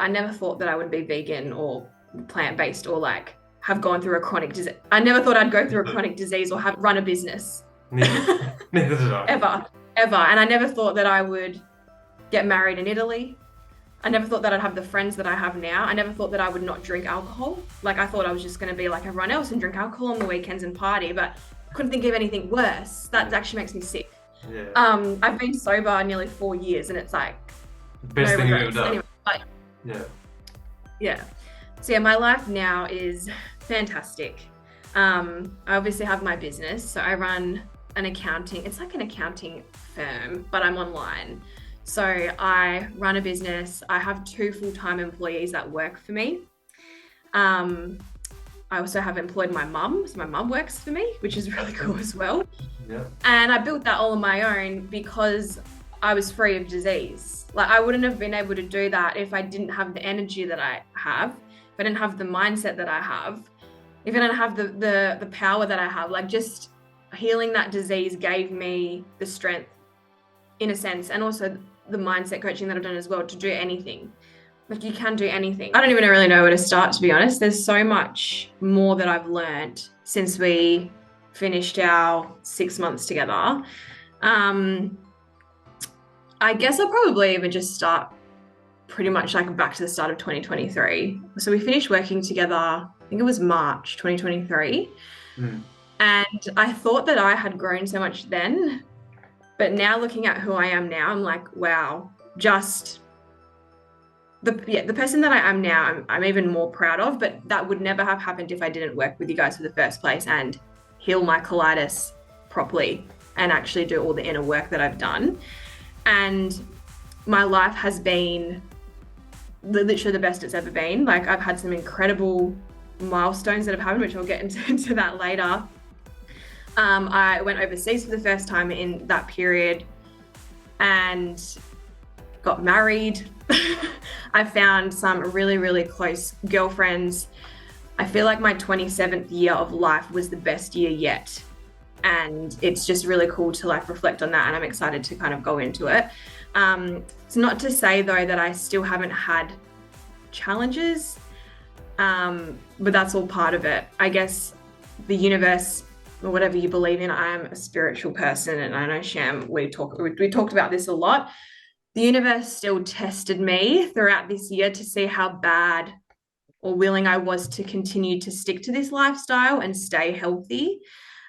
I never thought that I would be vegan or plant-based or like have gone through a chronic disease. I never thought I'd go through a chronic disease or have run a business. Neither did I. Ever. And I never thought that I would get married in Italy. I never thought that I'd have the friends that I have now. I never thought that I would not drink alcohol. Like I thought I was just going to be like everyone else and drink alcohol on the weekends and party, but couldn't think of anything worse. That actually makes me sick. Yeah. I've been sober nearly 4 years and it's like Best no thing you've regrets. ever done. Anyway, but Yeah. so yeah, my life now is fantastic. I obviously have my business, so I run an accounting. It's like an accounting firm, but I'm online. So I run a business. I have 2 full-time employees that work for me. I also have employed my mum, so my mum works for me, which is really cool as well. Yeah. And I built that all on my own because I was free of disease. Like I wouldn't have been able to do that if I didn't have the energy that I have, if I didn't have the mindset that I have, if I didn't have the power that I have. Like just healing that disease gave me the strength in a sense, and also the mindset coaching that I've done as well to do anything. Like you can do anything. I don't even really know where to start, to be honest. There's so much more that I've learned since we finished our 6 months together. I guess I'll probably even just start pretty much like back to the start of 2023. So we finished working together, I think it was March 2023. And I thought that I had grown so much then, but now looking at who I am now, I'm like, wow, just the person that I am now, I'm even more proud of, but that would never have happened if I didn't work with you guys for the first place and heal my colitis properly and actually do all the inner work that I've done. And my life has been literally the best it's ever been. Like I've had some incredible milestones that have happened, which I'll get into that later. I went overseas for the first time in that period and got married. I found some really, really close girlfriends. I feel like my 27th year of life was the best year yet. And it's just really cool to like reflect on that. And I'm excited to kind of go into it. It's not to say though that I still haven't had challenges, but that's all part of it. I guess the universe, or whatever you believe in, I am a spiritual person, and I know Sham, we talked about this a lot. The universe still tested me throughout this year to see how bad or willing I was to continue to stick to this lifestyle and stay healthy.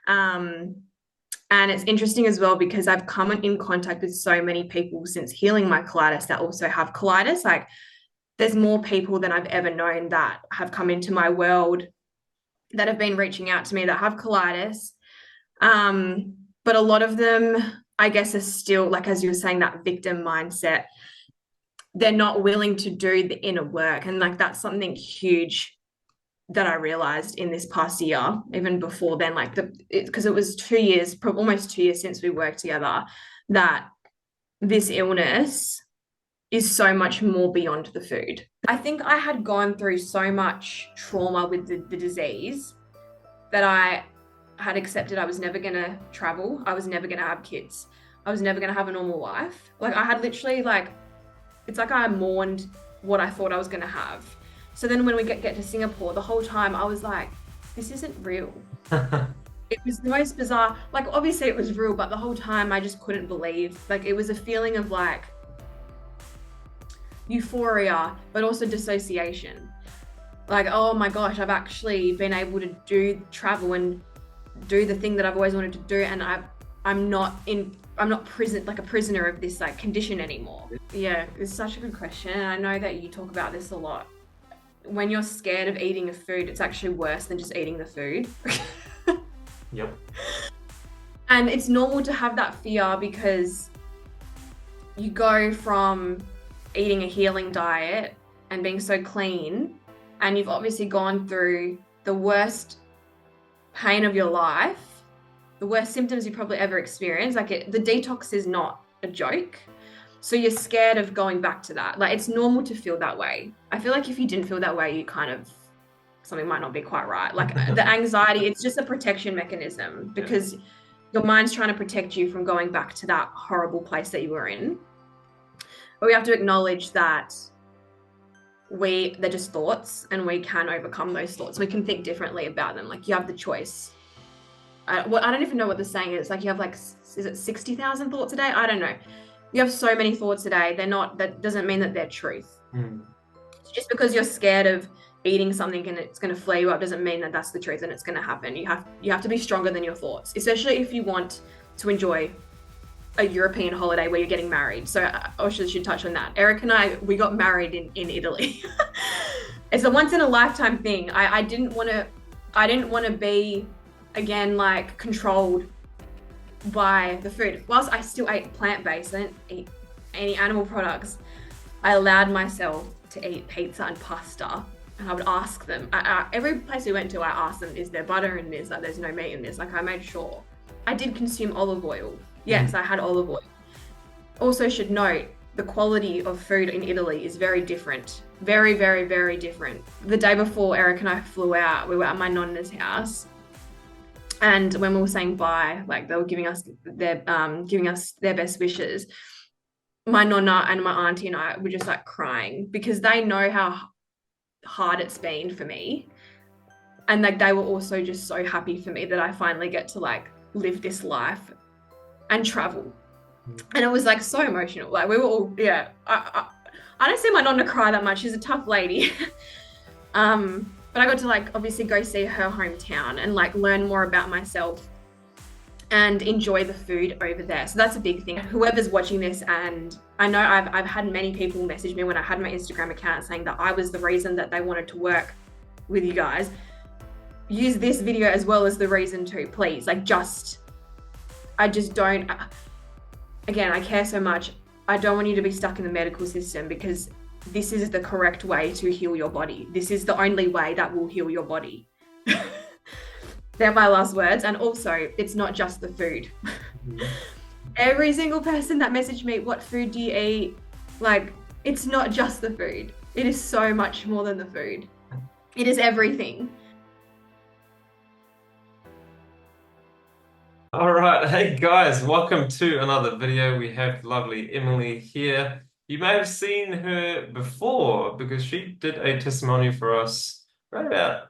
And it's interesting as well because I've come in contact with so many people since healing my colitis that also have colitis. Like there's more people than I've ever known that have come into my world that have been reaching out to me that have colitis. But a lot of them, I guess, are still, like, as you were saying, that victim mindset. They're not willing to do the inner work. And like, that's something huge that I realized in this past year, even before then, like because it was 2 years, almost 2 years since we worked together, that this illness is so much more beyond the food. I think I had gone through so much trauma with the disease that I had accepted I was never going to travel. I was never going to have kids. I was never going to have a normal life. Like I had literally like, it's like I mourned what I thought I was going to have. So then when we get to Singapore, the whole time I was like, this isn't real. It was the most bizarre, like obviously it was real, but the whole time I just couldn't believe. Like it was a feeling of like euphoria, but also dissociation. Like, oh my gosh, I've actually been able to travel and do the thing that I've always wanted to do. And I'm not a prisoner of this like condition anymore. Yeah, it's such a good question. And I know that you talk about this a lot. When you're scared of eating a food, it's actually worse than just eating the food. Yep. And it's normal to have that fear because you go from eating a healing diet and being so clean, and you've obviously gone through the worst pain of your life, the worst symptoms you probably ever experienced. Like the detox is not a joke. So you're scared of going back to that. Like it's normal to feel that way. I feel like if you didn't feel that way, you kind of, something might not be quite right. Like the anxiety, it's just a protection mechanism because your mind's trying to protect you from going back to that horrible place that you were in. But we have to acknowledge that they're just thoughts, and we can overcome those thoughts. We can think differently about them. Like, you have the choice. I don't even know what the saying is. Like, you have, like, is it 60,000 thoughts a day? I don't know. You have so many thoughts a day. That doesn't mean that they're truth. Just because you're scared of eating something and it's going to flare you up doesn't mean that that's the truth and it's going to happen. You have to be stronger than your thoughts, especially if you want to enjoy a European holiday where you're getting married. So I should touch on that. Eric and I, we got married in Italy. It's a once in a lifetime thing. I didn't want to be, again, like, controlled by the food. Whilst I still ate plant-based, I didn't eat any animal products, I allowed myself to eat pizza and pasta. And I would ask them, every place we went to, I asked them, is there butter in this? Like, there's no meat in this. Like, I made sure. I did consume olive oil. Yes, I had olive oil. Also should note, the quality of food in Italy is very different. Very, very, very different. The day before Eric and I flew out, we were at my nonna's house. And when we were saying bye, like, they were giving us their best wishes, my nonna and my auntie and I were just, like, crying because they know how hard it's been for me. And, like, they were also just so happy for me that I finally get to, like, live this life and travel. And it was, like, so emotional. Like, we were all, yeah. I don't see my nonna cry that much. She's a tough lady. But I got to, like, obviously go see her hometown and, like, learn more about myself and enjoy the food over there. So that's a big thing. Whoever's watching this, and I know I've had many people message me when I had my Instagram account saying that I was the reason that they wanted to work with you guys. Use this video as well as the reason to, please. Like, I just don't, again, I care so much. I don't want you to be stuck in the medical system, because this is the correct way to heal your body. This is the only way that will heal your body. They're my last words. And also, it's not just the food. Every single person that messaged me, what food do you eat? Like, it's not just the food. It is so much more than the food. It is everything. All right, hey guys, welcome to another video. We have lovely Emily here. You may have seen her before because she did a testimony for us right about,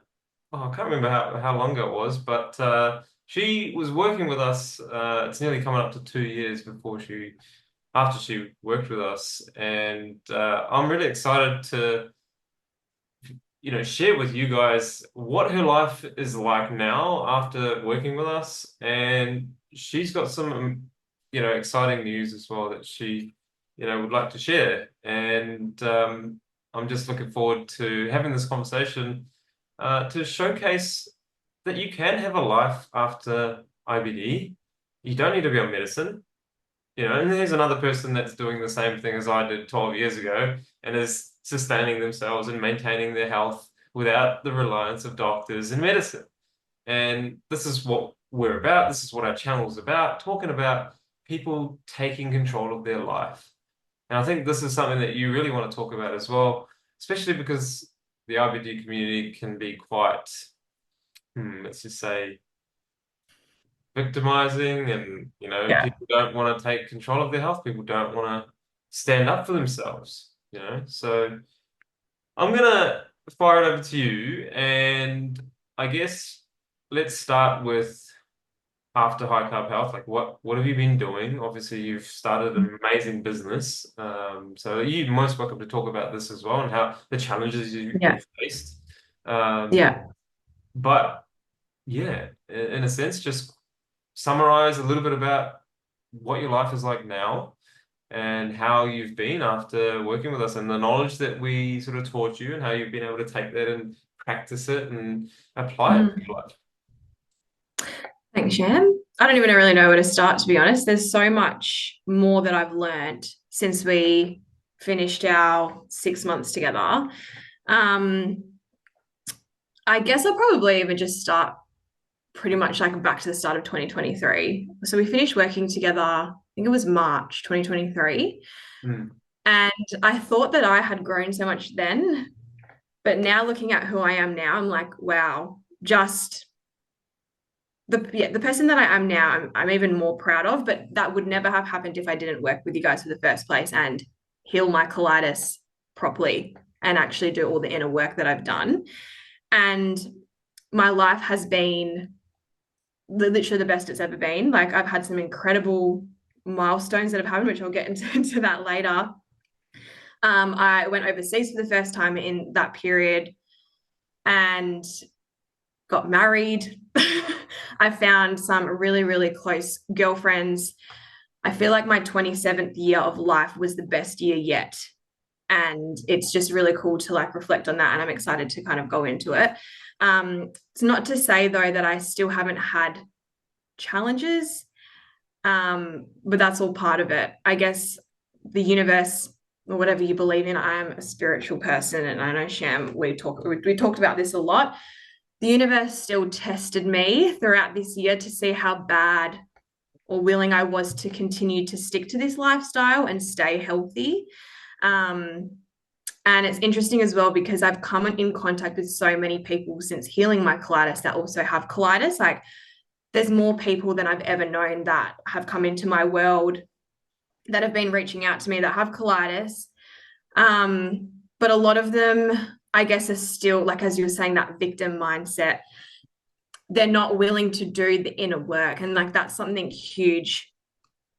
I can't remember how long ago it was, but she was working with us. It's nearly coming up to 2 years after she worked with us, and I'm really excited to share with you guys what her life is like now after working with us. And she's got some exciting news as well that she would like to share. And I'm just looking forward to having this conversation to showcase that you can have a life after IBD. You don't need to be on medicine. And there's another person that's doing the same thing as I did 12 years ago and is sustaining themselves and maintaining their health without the reliance of doctors and medicine. And this is what we're about. This is what our channel is about, talking about people taking control of their life. And I think this is something that you really want to talk about as well, especially because the IBD community can be quite, let's just say, victimizing, and people don't want to take control of their health. People don't want to stand up for themselves, so I'm gonna fire it over to you, and I guess let's start with after High Carb Health. Like, what have you been doing? Obviously you've started an amazing business, so you're most welcome to talk about this as well and how the challenges you've faced. But yeah, in a sense, just summarize a little bit about what your life is like now and how you've been after working with us, and the knowledge that we sort of taught you and how you've been able to take that and practice it and apply it to your life. Thanks, Shan. I don't even really know where to start, to be honest. There's so much more that I've learned since we finished our 6 months together. I guess I'll probably even just start pretty much like back to the start of 2023. So we finished working together, I think it was March 2023. And I thought that I had grown so much then, but now looking at who I am now, I'm like, wow, just the person that I am now, I'm even more proud of. But that would never have happened if I didn't work with you guys for the first place and heal my colitis properly. and actually do all the inner work that I've done. And my life has been literally the best it's ever been. Like, I've had some incredible milestones that have happened, which I'll get into that later. I went overseas for the first time in that period and got married. I found some really, really close girlfriends. I feel like my 27th year of life was the best year yet. And it's just really cool to like reflect on that. And I'm excited to kind of go into it. It's not to say though that I still haven't had challenges, but that's all part of it. I guess the universe or whatever you believe in, I am a spiritual person, and I know Sham, we talked about this a lot. The universe still tested me throughout this year to see how bad or willing I was to continue to stick to this lifestyle and stay healthy. And it's interesting as well because I've come in contact with so many people since healing my colitis that also have colitis. Like, there's more people than I've ever known that have come into my world that have been reaching out to me that have colitis. But a lot of them, I guess, are still, like, as you were saying, that victim mindset. They're not willing to do the inner work. And like, that's something huge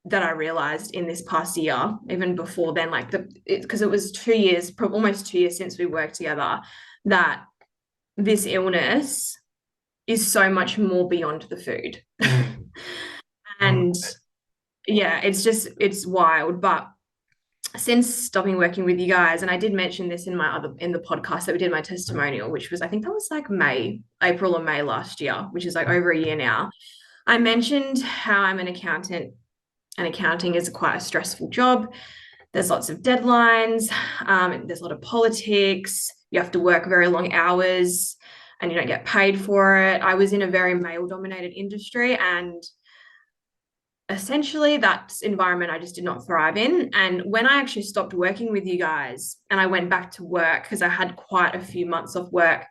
that I realized in this past year, even before then, like because it was 2 years, almost 2 years since we worked together, that this illness is so much more beyond the food. And yeah, it's wild. But since stopping working with you guys, and I did mention this in the podcast that we did my testimonial, which was, I think that was like April or May last year, which is like over a year now. I mentioned how I'm an accountant, and accounting is quite a stressful job. There's lots of deadlines. There's a lot of politics. You have to work very long hours and you don't get paid for it. I was in a very male-dominated industry, and essentially that's environment I just did not thrive in. And when I actually stopped working with you guys and I went back to work, because I had quite a few months off work,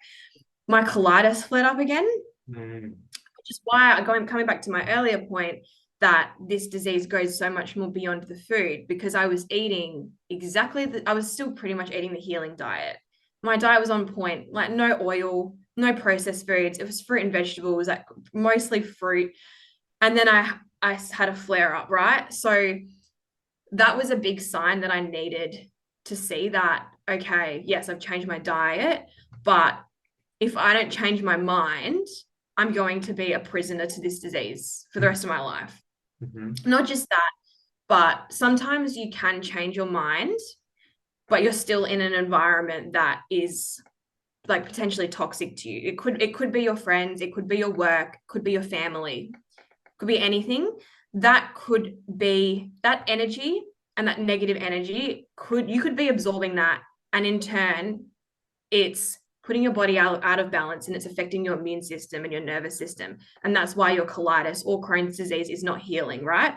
my colitis flared up again, which is why coming back to my earlier point, that this disease goes so much more beyond the food, because I was eating I was still pretty much eating the healing diet. My diet was on point, like no oil, no processed foods. It was fruit and vegetables, like mostly fruit. And then I had a flare up, right? So that was a big sign that I needed to see that, okay, yes, I've changed my diet, but if I don't change my mind, I'm going to be a prisoner to this disease for the rest of my life. Not just that, but sometimes you can change your mind, but you're still in an environment that is like potentially toxic to you. It could be your friends, it could be your work, it could be your family, it could be anything. That could be that energy, and that negative energy you could be absorbing that, and in turn it's putting your body out of balance, and it's affecting your immune system and your nervous system. And that's why your colitis or Crohn's disease is not healing, right?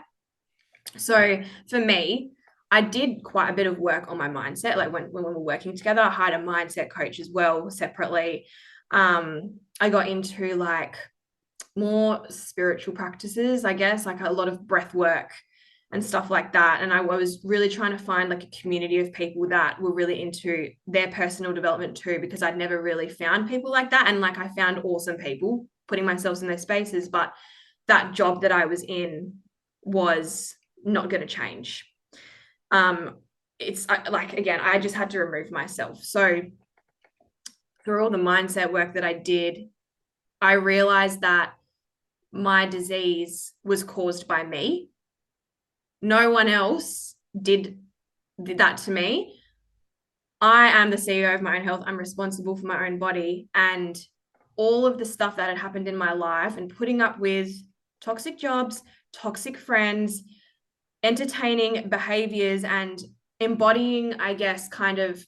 So for me, I did quite a bit of work on my mindset. Like when we were working together, I hired a mindset coach as well separately. I got into like more spiritual practices, I guess, like a lot of breath work and stuff like that. And I was really trying to find like a community of people that were really into their personal development too, because I'd never really found people like that. And like, I found awesome people, putting myself in their spaces, but that job that I was in was not going to change. It's like, again, I just had to remove myself. So through all the mindset work that I did, I realized that my disease was caused by me. No one else did that to me. I am the CEO of my own health. I'm responsible for my own body. And all of the stuff that had happened in my life, and putting up with toxic jobs, toxic friends, entertaining behaviors, and embodying, I guess, kind of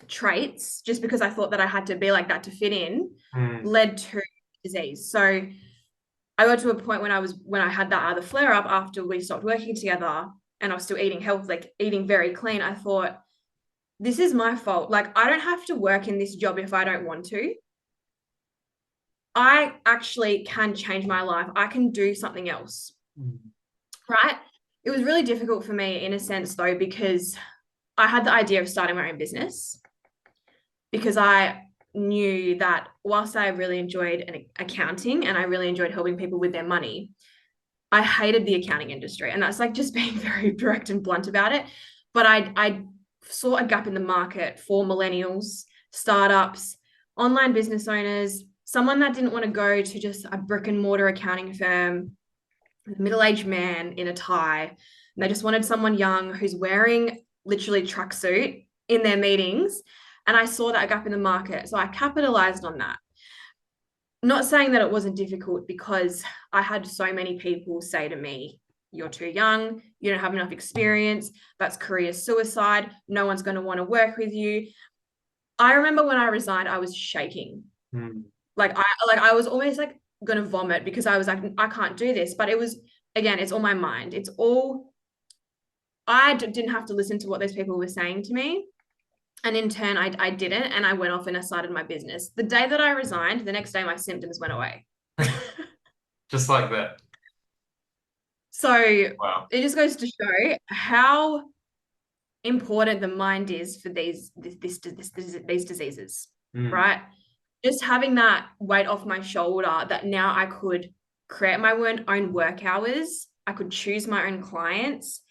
traits just because I thought that I had to be like that to fit in, led to disease. So I got to a point when I had that other flare up after we stopped working together, and I was still eating health, like eating very clean. I thought, this is my fault. Like, I don't have to work in this job if I don't want to. I actually can change my life. I can do something else. Right? It was really difficult for me in a sense though, because I had the idea of starting my own business. because I knew that whilst I really enjoyed accounting and I really enjoyed helping people with their money, I hated the accounting industry. And that's like just being very direct and blunt about it. But I saw a gap in the market for millennials, startups, online business owners, someone that didn't want to go to just a brick and mortar accounting firm, a middle-aged man in a tie. And they just wanted someone young who's wearing literally tracksuit in their meetings. And I saw that gap in the market. So I capitalized on that. Not saying that it wasn't difficult, because I had so many people say to me, you're too young, you don't have enough experience, that's career suicide, no one's going to want to work with you. I remember when I resigned, I was shaking. Like I was almost like going to vomit, because I was like, I can't do this. But it was, again, it's all my mind. It's all, didn't have to listen to what those people were saying to me. And in turn, I didn't. And I went off and I started my business. The day that I resigned, the next day my symptoms went away. Just like that. So Wow. it just goes to show how important the mind is for these diseases, right? Just having that weight off my shoulder, that now I could create my own work hours, I could choose my own clients,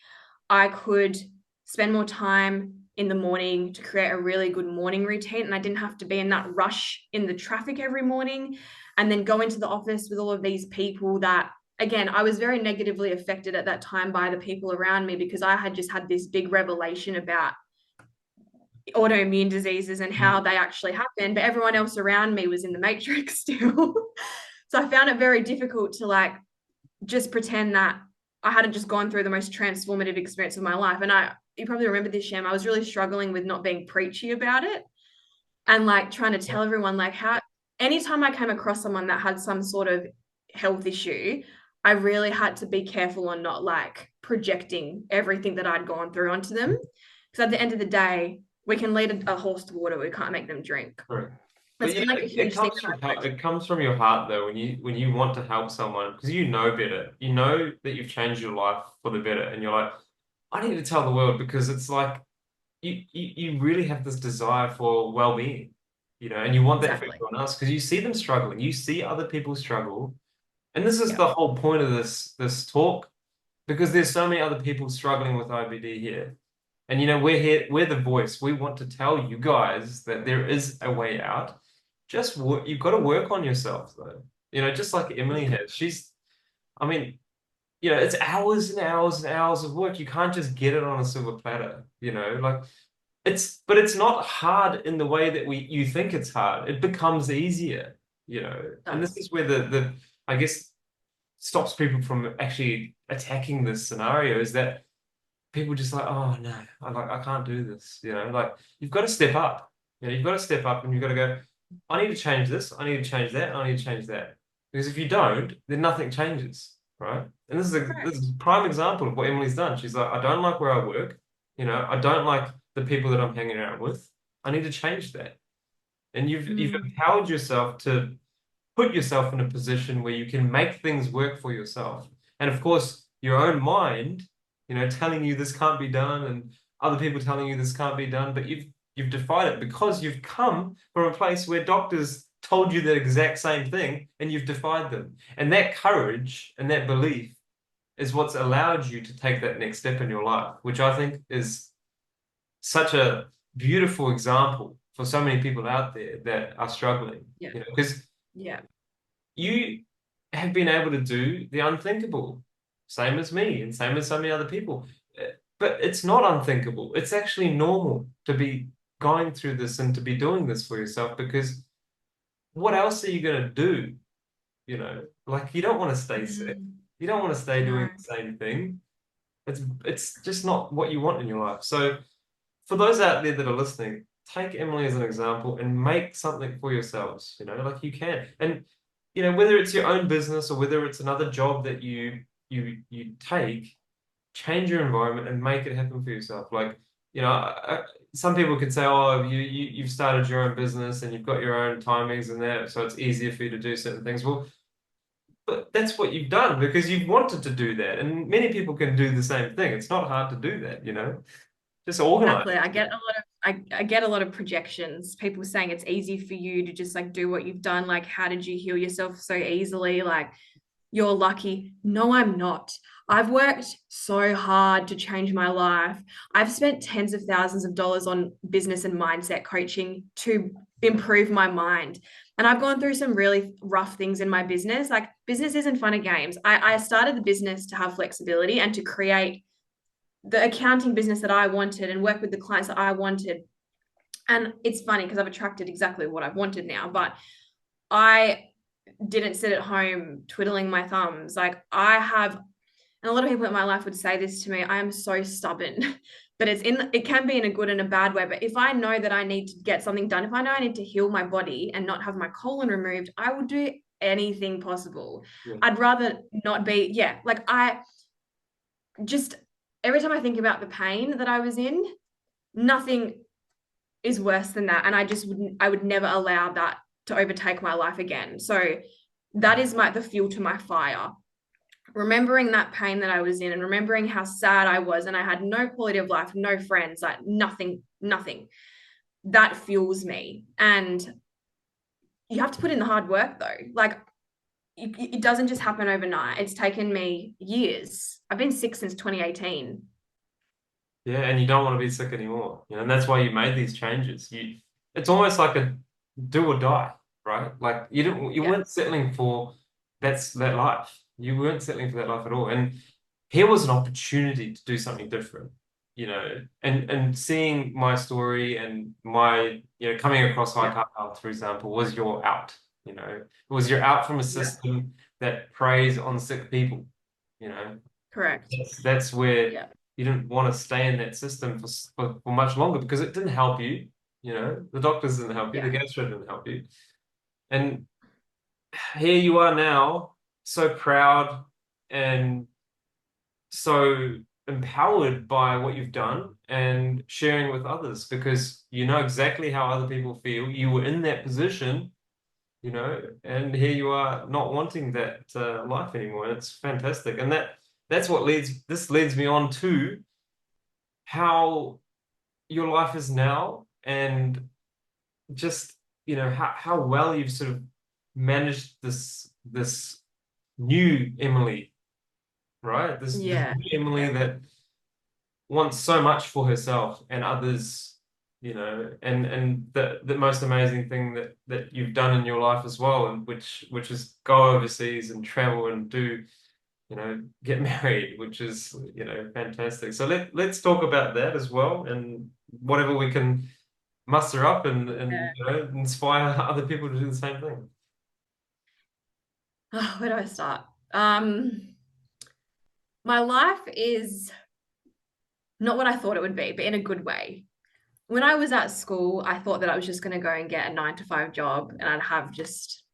I could spend more time in the morning to create a really good morning routine, and I didn't have to be in that rush in the traffic every morning, and then go into the office with all of these people that, again, I was very negatively affected at that time by the people around me, because I had just had this big revelation about autoimmune diseases and how they actually happen, but everyone else around me was in the matrix still. So I found it very difficult to like just pretend that I hadn't just gone through the most transformative experience of my life. And you probably remember this, Shem, I was really struggling with not being preachy about it, and like trying to tell everyone like how, anytime I came across someone that had some sort of health issue, I really had to be careful on not like projecting everything that I'd gone through onto them. Because at the end of the day, we can lead a horse to water, we can't make them drink. Right. But That's yeah, been like a it huge thing comes that from I've it comes from your heart though, when you want to help someone because you know better. You know that you've changed your life for the better, and you're like, I need to tell the world because it's like you really have this desire for well-being, and you want that for exactly. everyone else because you see them struggling, you see other people struggle, and this is Yeah. the whole point of this talk because there's so many other people struggling with IBD here. And we're here, we're the voice. We want to tell you guys that there is a way out. Just work, you've got to work on yourself though. Just like Emily Yeah. has. I mean, it's hours and hours and hours of work. You can't just get it on a silver platter, like but it's not hard in the way that you think it's hard. It becomes easier, It and this does. is where the I guess stops people from actually attacking this scenario is that people just like, oh no, I can't do this. Like you've got to step up. You've got to step up and you've got to go, I need to change this, I need to change that, I need to change that. Because if you don't, then nothing changes, right? And this is a prime example of what Emily's done. She's like, I don't like where I work, I don't like the people that I'm hanging out with. I need to change that. And you've Mm. empowered yourself to put yourself in a position where you can make things work for yourself. And of course, your own mind, telling you this can't be done and other people telling you this can't be done, but you've defied it because you've come from a place where doctors told you that exact same thing and you've defied them. And that courage and that belief is what's allowed you to take that next step in your life, which I think is such a beautiful example for so many people out there that are struggling, Yeah. because Yeah. you have been able to do the unthinkable, same as me and same as so many other people. But it's not unthinkable. It's actually normal to be going through this and to be doing this for yourself because what else are you going to do? Like you don't want to stay sick. Mm. You don't want to stay doing No. the same thing. It's just not what you want in your life. So for those out there that are listening, take Emily as an example and make something for yourselves, like you can. And, whether it's your own business or whether it's another job that you take, change your environment and make it happen for yourself. Like, some people could say, oh, you've started your own business and you've got your own timings and that, so it's easier for you to do certain things. Well, but that's what you've done because you've wanted to do that. And many people can do the same thing. It's not hard to do that, just organize. Exactly. I get a lot of projections, people saying it's easy for you to just like do what you've done. Like, how did you heal yourself so easily? Like, you're lucky. No, I'm not. I've worked so hard to change my life. I've spent tens of thousands of dollars on business and mindset coaching to improve my mind. And I've gone through some really rough things in my business. Like, business isn't fun and games. I started the business to have flexibility and to create the accounting business that I wanted and work with the clients that I wanted. And it's funny because I've attracted exactly what I've wanted now, but I didn't sit at home twiddling my thumbs. Like, I have, and a lot of people in my life would say this to me, I am so stubborn. But it can be in a good and a bad way. But if I know that I need to get something done, if I know I need to heal my body and not have my colon removed, I will do anything possible. Yeah. I'd rather not be, like I just, every time I think about the pain that I was in, nothing is worse than that. And I would never allow that to overtake my life again. So that is the fuel to my fire. Remembering that pain that I was in and remembering how sad I was and I had no quality of life, no friends, like nothing, that fuels me. And you have to put in the hard work though. Like, it doesn't just happen overnight. It's taken me years. I've been sick since 2018. Yeah, and you don't want to be sick anymore, and that's why you made these changes. It's almost like a do or die, right? Like you weren't settling for that life. You weren't settling for that life at all. And here was an opportunity to do something different, and seeing my story and my, coming across high carb health, for example, was your out, it was your out from a system that preys on sick people, Correct. That's where you didn't want to stay in that system for much longer because it didn't help you. The doctors didn't help you, the gastro didn't help you. And here you are now, so proud and so empowered by what you've done and sharing with others because you know exactly how other people feel. You were in that position, and here you are not wanting that life anymore. And it's fantastic. And that's what leads me on to how your life is now and just, how well you've sort of managed this new Emily, right? This new Emily that wants so much for herself and others, and the most amazing thing that you've done in your life as well, and which is go overseas and travel and do, get married, which is, fantastic. So let's talk about that as well and whatever we can muster up and inspire other people to do the same thing. Oh, where do I start? My life is not what I thought it would be, but in a good way. When I was at school, I thought that I was just going to go and get a 9-to-5 job and I'd have just,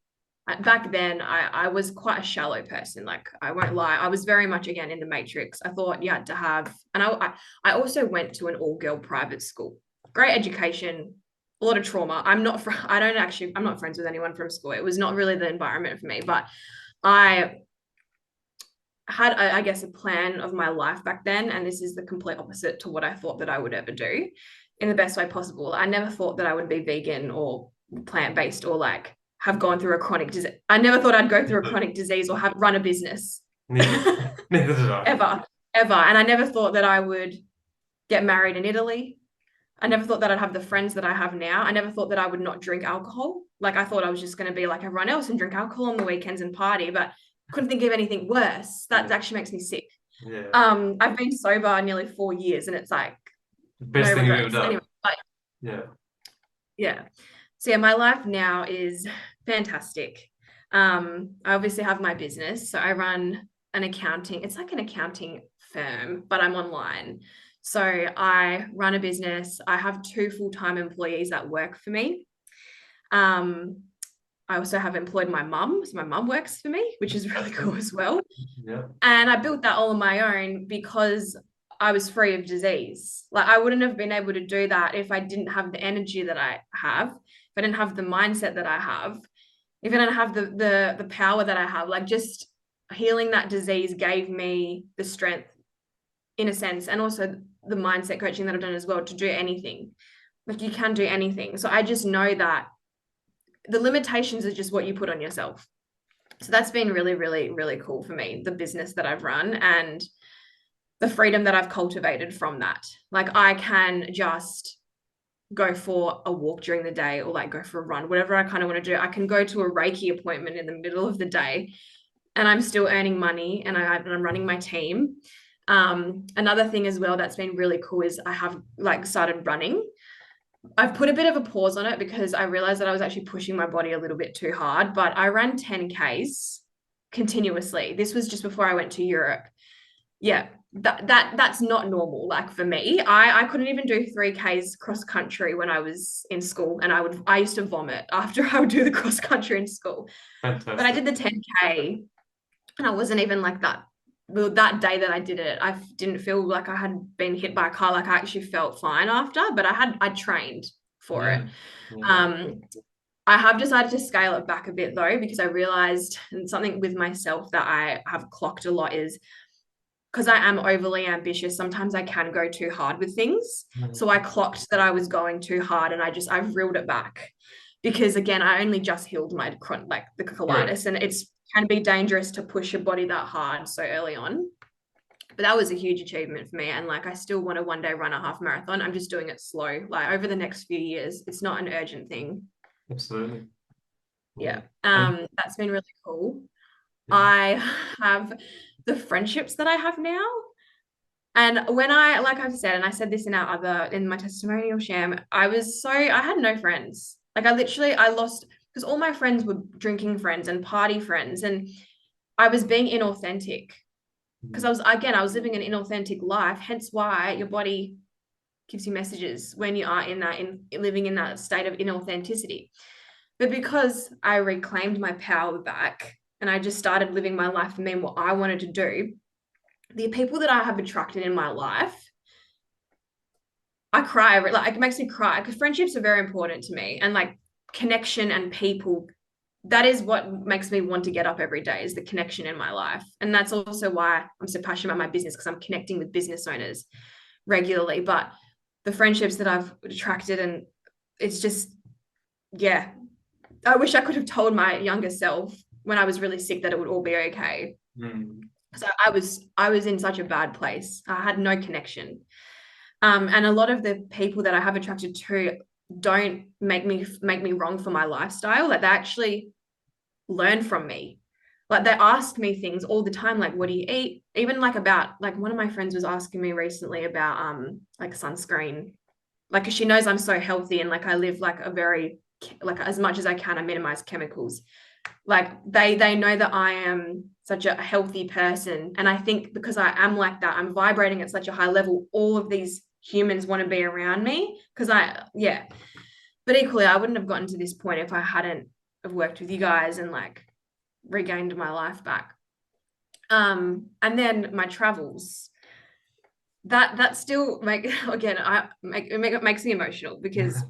back then, I was quite a shallow person. Like, I won't lie. I was very much, again, in the matrix. I thought you had to have, and I also went to an all-girl private school. Great education, a lot of trauma. I'm not friends with anyone from school. It was not really the environment for me, but I had, I guess, a plan of my life back then. And this is the complete opposite to what I thought that I would ever do in the best way possible. I never thought that I would be vegan or plant-based or like have gone through a chronic disease. I never thought I'd go through a chronic disease or run a business. Neither did I. Ever. And I never thought that I would get married in Italy. I never thought that I'd have the friends that I have now. I never thought that I would not drink alcohol. Like, I thought I was just going to be like everyone else and drink alcohol on the weekends and party, but couldn't think of anything worse. That actually makes me sick. Yeah. I've been sober nearly 4 years and it's like the best thing you've ever done. Anyway, yeah. So my life now is fantastic. I obviously have my business. So I run an accounting, it's like an accounting firm, but I'm online. So I run a business. I have 2 full-time employees that work for me. I also have employed my mum. So my mum works for me, which is really cool as well. Yeah. And I built that all on my own because I was free of disease. Like, I wouldn't have been able to do that if I didn't have the energy that I have, if I didn't have the mindset that I have, if I didn't have the power that I have. Like, just healing that disease gave me the strength in a sense, and also the mindset coaching that I've done as well to do anything. Like you can do anything. So I just know that the limitations are just what you put on yourself. So that's been really, really, really cool for me, the business that I've run and the freedom that I've cultivated from that. Like I can just go for a walk during the day or like go for a run, whatever I kind of want to do. I can go to a Reiki appointment in the middle of the day and I'm still earning money and I'm running my team. Another thing as well that's been really cool is I have like started running. I've put a bit of a pause on it because I realized that I was actually pushing my body a little bit too hard, but I ran 10Ks continuously. This was just before I went to Europe. Yeah, that's not normal. Like for me, I couldn't even do 3Ks cross country when I was in school, and I used to vomit after I would do the cross country in school. Fantastic. But I did the 10K, and I wasn't even like that. Well, that day that I did it, I didn't feel like I had been hit by a car. Like I actually felt fine after, but I trained for it. I have decided to scale it back a bit though, because I realized, and something with myself that I have clocked a lot is because I am overly ambitious, sometimes I can go too hard with things. So I clocked that I was going too hard and I've reeled it back because again, I only just healed my like the colitis and it's can be dangerous to push your body that hard so early on. But that was a huge achievement for me. And like, I still want to one day run a half marathon. I'm just doing it slow, like over the next few years. It's not an urgent thing. Absolutely. Yeah. That's been really cool. I have the friendships that I have now. And when like I've said, and I said this in my testimonial sham, I had no friends. Like I lost, because all my friends were drinking friends and party friends. And I was being inauthentic because I was living an inauthentic life. Hence why your body gives you messages when you are living in that state of inauthenticity. But because I reclaimed my power back and I just started living my life for me and what I wanted to do, the people that I have attracted in my life, I cry. Like it makes me cry because friendships are very important to me, and like connection and people. That is what makes me want to get up every day, is the connection in my life. And that's also why I'm so passionate about my business, because I'm connecting with business owners regularly. But the friendships that I've attracted, and it's just, yeah, I wish I could have told my younger self when I was really sick that it would all be okay. So I was in such a bad place. I had no connection. And a lot of the people that I have attracted to don't make me wrong for my lifestyle. Like they actually learn from me. Like they ask me things all the time, like what do you eat? Even like about, like one of my friends was asking me recently about like sunscreen. Like she knows I'm so healthy and like I live like a very, like as much as I can, I minimize chemicals. Like they know that I am such a healthy person, and I think because I am like that, I'm vibrating at such a high level, all of these humans want to be around me because but equally I wouldn't have gotten to this point if I hadn't have worked with you guys and like regained my life back. And then my travels, that still it makes me emotional because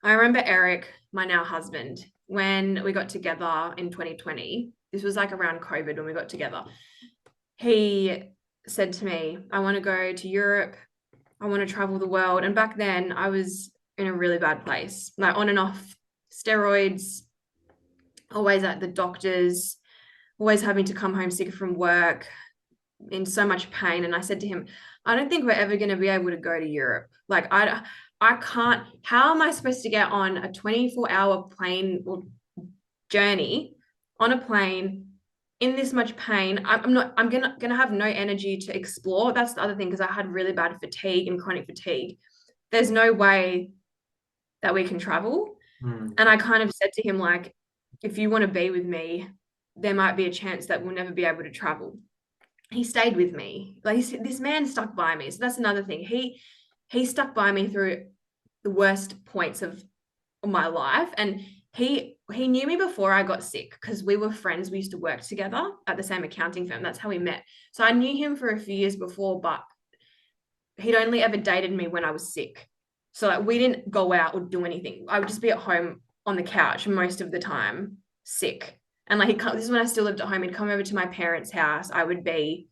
I remember Eric, my now husband, when we got together in 2020, this was like around COVID when we got together. He said to me, I want to go to Europe. I want to travel the world. And back then I was in a really bad place, like on and off steroids, always at the doctors, always having to come home sick from work, in so much pain. And I said to him, I don't think we're ever going to be able to go to Europe. Like I can't, how am I supposed to get on a 24-hour plane or journey on a plane in this much pain? I'm gonna have no energy to explore. That's the other thing, because I had really bad fatigue and chronic fatigue. There's no way that we can travel. And I kind of said to him, like, if you want to be with me, there might be a chance that we'll never be able to travel. He stayed with me. Like this man stuck by me. So that's another thing. He stuck by me through the worst points of my life. And he knew me before I got sick because we were friends. We used to work together at the same accounting firm. That's how we met. So I knew him for a few years before, but he'd only ever dated me when I was sick. So like we didn't go out or do anything. I would just be at home on the couch most of the time, sick. And like this is when I still lived at home. He'd come over to my parents' house. I would be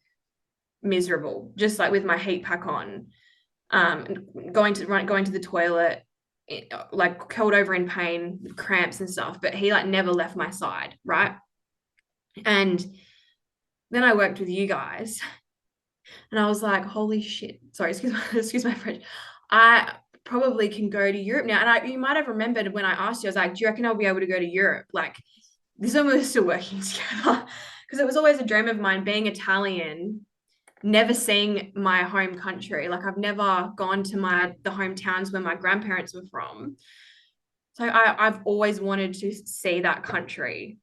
miserable, just like with my heat pack on. going to the toilet, like curled over in pain, cramps and stuff. But he like never left my side, right? And then I worked with you guys, and I was like, holy shit. Sorry, excuse my French. I probably can go to Europe now. And you might have remembered when I asked you, I was like, do you reckon I'll be able to go to Europe? Like, this is when we were still working together. Because it was always a dream of mine, being Italian, never seeing my home country. Like, I've never gone to the hometowns where my grandparents were from. So I've always wanted to see that country.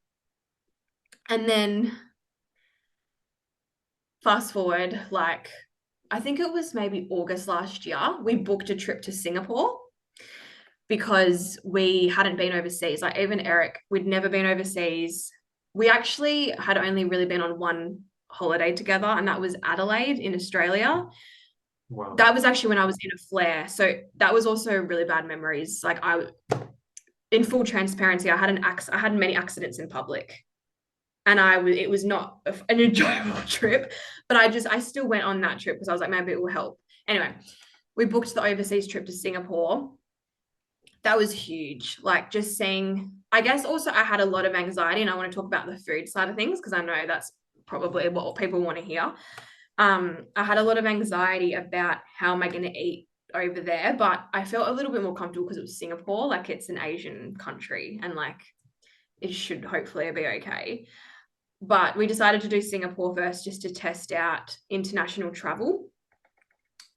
And then fast forward, like, I think it was maybe August last year, we booked a trip to Singapore because we hadn't been overseas. Like, even Eric, we'd never been overseas. We actually had only really been on one holiday together, and that was Adelaide in Australia. Wow. That was actually when I was in a flare. So that was also really bad memories. Like, in full transparency, I had many accidents in public, and it was not an enjoyable trip, but I still went on that trip because I was like, maybe it will help. Anyway, we booked the overseas trip to Singapore. That was huge. Like, just seeing, I guess also I had a lot of anxiety, and I want to talk about the food side of things because I know that's probably what people want to hear. I had a lot of anxiety about how am I going to eat over there, but I felt a little bit more comfortable because it was Singapore. Like, it's an Asian country, and like it should hopefully be okay. But we decided to do Singapore first just to test out international travel.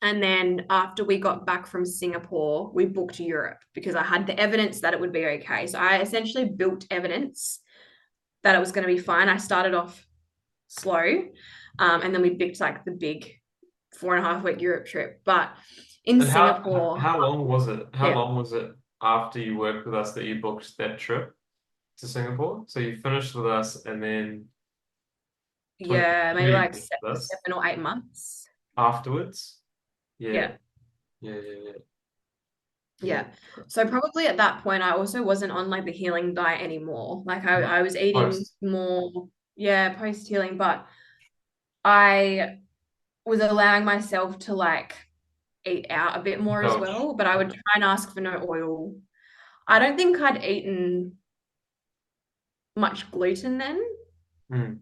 And then after we got back from Singapore, we booked Europe because I had the evidence that it would be okay. So I essentially built evidence that it was going to be fine. I started off slow, and then we booked like the big 4.5 week Europe trip. But in And Singapore, how long was it? How yeah, long was it after you worked with us that you booked that trip to Singapore? So you finished with us and then yeah, 2022 maybe you like finished with us 7 or 8 months. afterwards? Yeah. Yeah. Yeah, yeah, yeah. Yeah. Yeah. So probably at that point, I also wasn't on like the healing diet anymore. Like, No. I was eating Post. more, yeah, post healing, but I was allowing myself to like eat out a bit more as Indulge. well. But I would try and ask for no oil. I don't think I'd eaten much gluten then. Mm.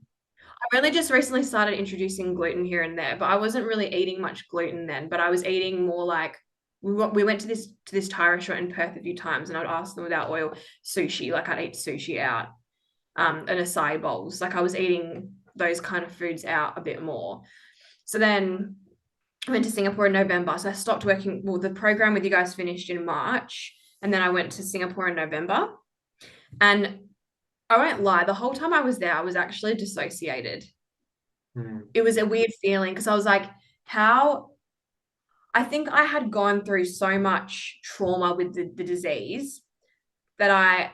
I've only just recently started introducing gluten here and there, but I wasn't really eating much gluten then. But I was eating more like we went to this Thai restaurant in Perth a few times, and I'd ask them without oil sushi. Like, I'd eat sushi out, and acai bowls. Like, I was eating those kind of foods out a bit more. So then I went to Singapore in November. So I stopped working. Well, the program with you guys finished in March, and then I went to Singapore in November. And I won't lie, the whole time I was there, I was actually dissociated. Mm. It was a weird feeling because I was like, how I think I had gone through so much trauma with the disease that I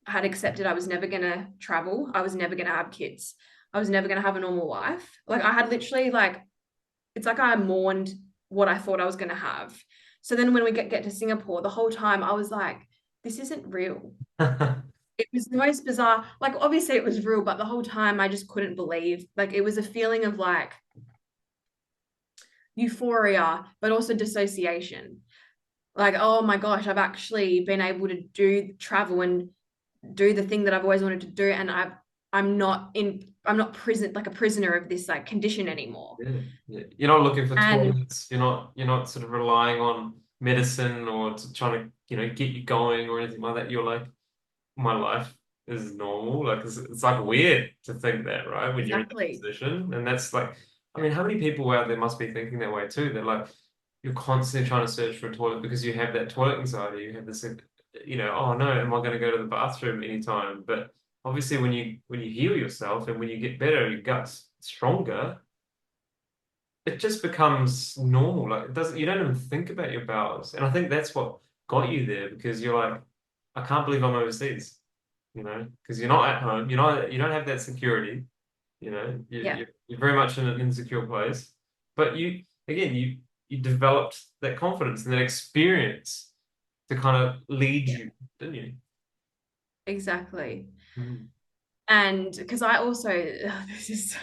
had accepted I was never going to travel. I was never going to have kids. I was never going to have a normal life. Like, I had literally, like, it's like I mourned what I thought I was going to have. So then when we get to Singapore, the whole time I was like, this isn't real. It was the most bizarre. Like, obviously it was real, but the whole time I just couldn't believe. Like, it was a feeling of like euphoria, but also dissociation. Like, oh my gosh, I've actually been able to do travel and do the thing that I've always wanted to do, and I'm not prison like a prisoner of this like condition anymore. Yeah, yeah. You're not looking for And toilets. You're not sort of relying on medicine or trying to, get you going or anything like that. You're like, my life is normal. Like it's like weird to think that, right? When you're in that exactly. position. And that's like, I mean, how many people out there must be thinking that way too? They're like, you're constantly trying to search for a toilet because you have that toilet anxiety. You have this, oh no, am I going to go to the bathroom anytime? But obviously when you heal yourself and when you get better, your gut's stronger, it just becomes normal. Like you don't even think about your bowels. And I think that's what got you there because you're like, I can't believe I'm overseas, because you're not at home. You don't have that security, Yeah, you're very much in an insecure place. But you developed that confidence and that experience to kind of lead yeah, you, didn't you? exactly. Mm. And because I also, this is,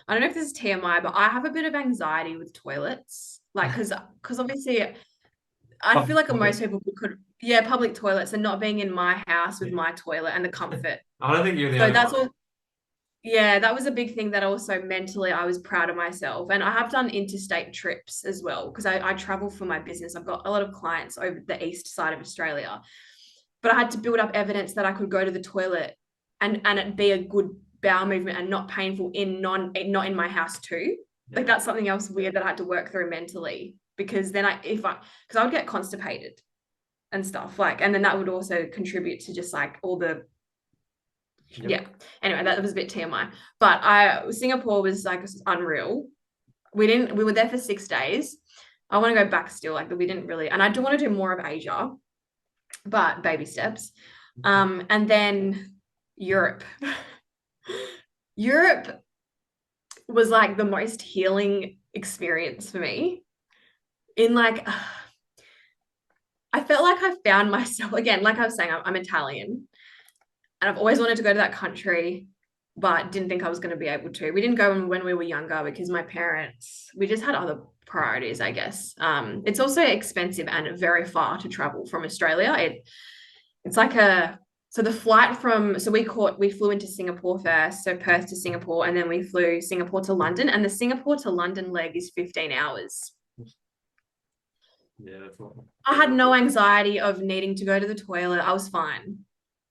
I don't know if this is TMI, but I have a bit of anxiety with toilets. Like, because obviously I feel Public like toilet. most people could, yeah, public toilets and not being in my house with Yeah. my toilet and the comfort. I don't think you're the So only that's one. all. Yeah, that was a big thing that also mentally I was proud of myself. And I have done interstate trips as well because I travel for my business. I've got a lot of clients over the east side of Australia, but I had to build up evidence that I could go to the toilet and it be a good bowel movement and not painful not in my house too. Yeah. Like that's something else weird that I had to work through mentally because then because I would get constipated and stuff like, and then that would also contribute to just like all the Yep. yeah. Anyway, that was a bit TMI. But Singapore was like unreal. We were there for 6 days. I want to go back still, like we didn't really, and I do want to do more of Asia, but baby steps. And then Europe. Europe was like the most healing experience for me. In like I felt like I found myself again, like I was saying, I'm Italian and I've always wanted to go to that country, but didn't think I was going to be able to. We didn't go when we were younger because my parents, we just had other priorities, I guess. It's also expensive and very far to travel from Australia. It's like so the flight we flew into Singapore first, so Perth to Singapore, and then we flew Singapore to London, and the Singapore to London leg is 15 hours. Yeah, that's all. I had no anxiety of needing to go to the toilet. I was fine.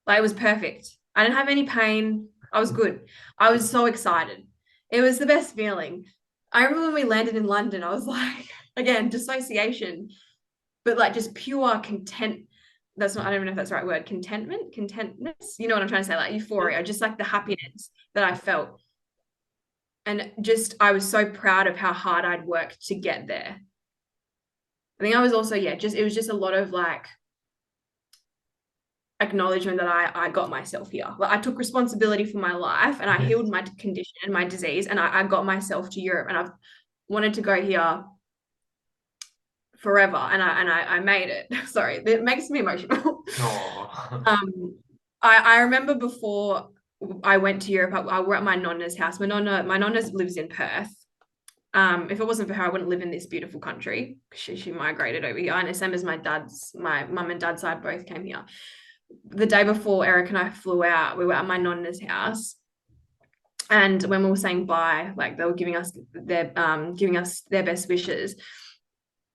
Like it was perfect. I didn't have any pain. I was good. I was so excited. It was the best feeling. I remember when we landed in London, I was like, again, dissociation, but like just pure content. That's not, I don't even know if that's the right word. Contentness. You know what I'm trying to say? Like Yeah. euphoria, just like the happiness that I felt. And just, I was so proud of how hard I'd worked to get there. I think I was also, yeah, it was just a lot of like acknowledgement that I got myself here. Like I took responsibility for my life and I Yeah. healed my condition and my disease and I got myself to Europe and I've wanted to go here forever and I made it. Sorry, it makes me emotional. Oh. um, I remember before I went to Europe, I were at my nonna's house. My nonna lives in Perth. If it wasn't for her, I wouldn't live in this beautiful country. She migrated over here, and the same as my mum and dad's side both came here. The day before Eric and I flew out, we were at my nonna's house. And when we were saying bye, like they were giving us their best wishes,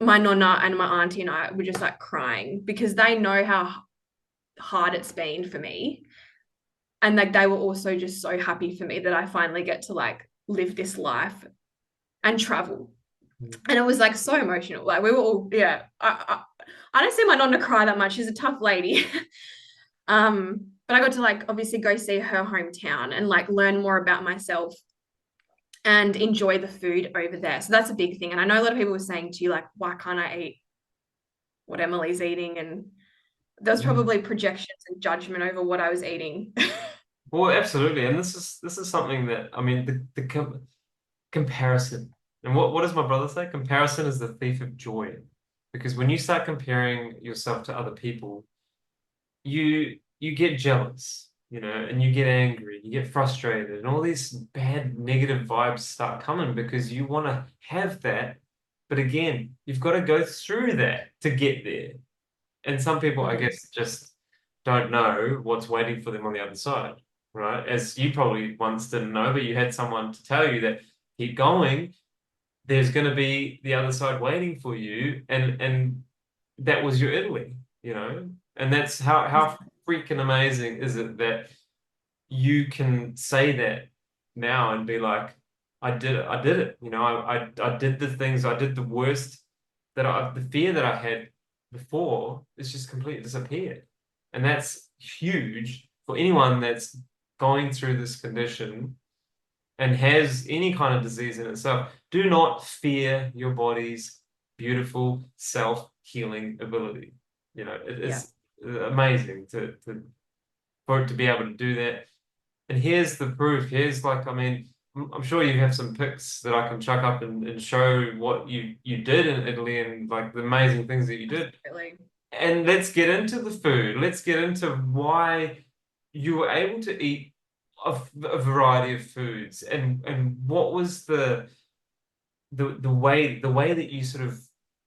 my nonna and my auntie and I were just like crying because they know how hard it's been for me. And like they were also just so happy for me that I finally get to like live this life and travel. And it was like so emotional. Like we were all, yeah. I don't see my nonna cry that much. She's a tough lady. But I got to like obviously go see her hometown and like learn more about myself and enjoy the food over there. So that's a big thing. And I know a lot of people were saying to you, like, why can't I eat what Emily's eating? And there's probably projections and judgment over what I was eating. Well, absolutely, and this is something that I mean the comparison. And what does my brother say? Comparison is the thief of joy, because when you start comparing yourself to other people, you get jealous, and you get angry, you get frustrated, and all these bad negative vibes start coming because you want to have that. But again, you've got to go through that to get there. And some people, I guess, just don't know what's waiting for them on the other side, right? As you probably once didn't know, but you had someone to tell you that keep going, there's going to be the other side waiting for you, and that was your Italy. And that's how freaking amazing is it that you can say that now and be like, I did it. I did the things, I did the worst the fear that I had before is just completely disappeared. And that's huge for anyone that's going through this condition and has any kind of disease in itself. Do not fear your body's beautiful self-healing ability. It Yeah. is amazing for it to be able to do that. And here's the proof. Here's like, I mean, I'm sure you have some pics that I can chuck up and show what you did in Italy and like the amazing things that you did. Really. And let's get into the food. Let's get into why you were able to eat a variety of foods and what was the way that you sort of,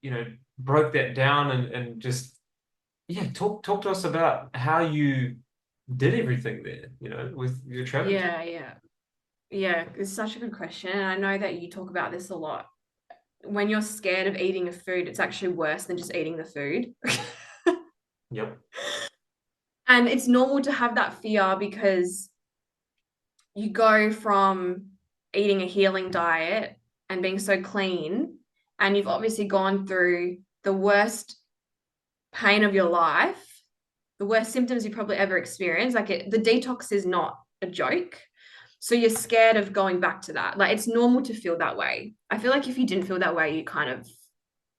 you know, broke that down and just, yeah, talk to us about how you did everything there, you know, with your travel. Yeah, it's such a good question. And I know that you talk about this a lot. When you're scared of eating a food, it's actually worse than just eating the food. Yep. And it's normal to have that fear because you go from eating a healing diet and being so clean, and you've obviously gone through the worst pain of your life, the worst symptoms you probably ever experienced. Like the detox is not a joke. So you're scared of going back to that. Like it's normal to feel that way. I feel like if you didn't feel that way, you kind of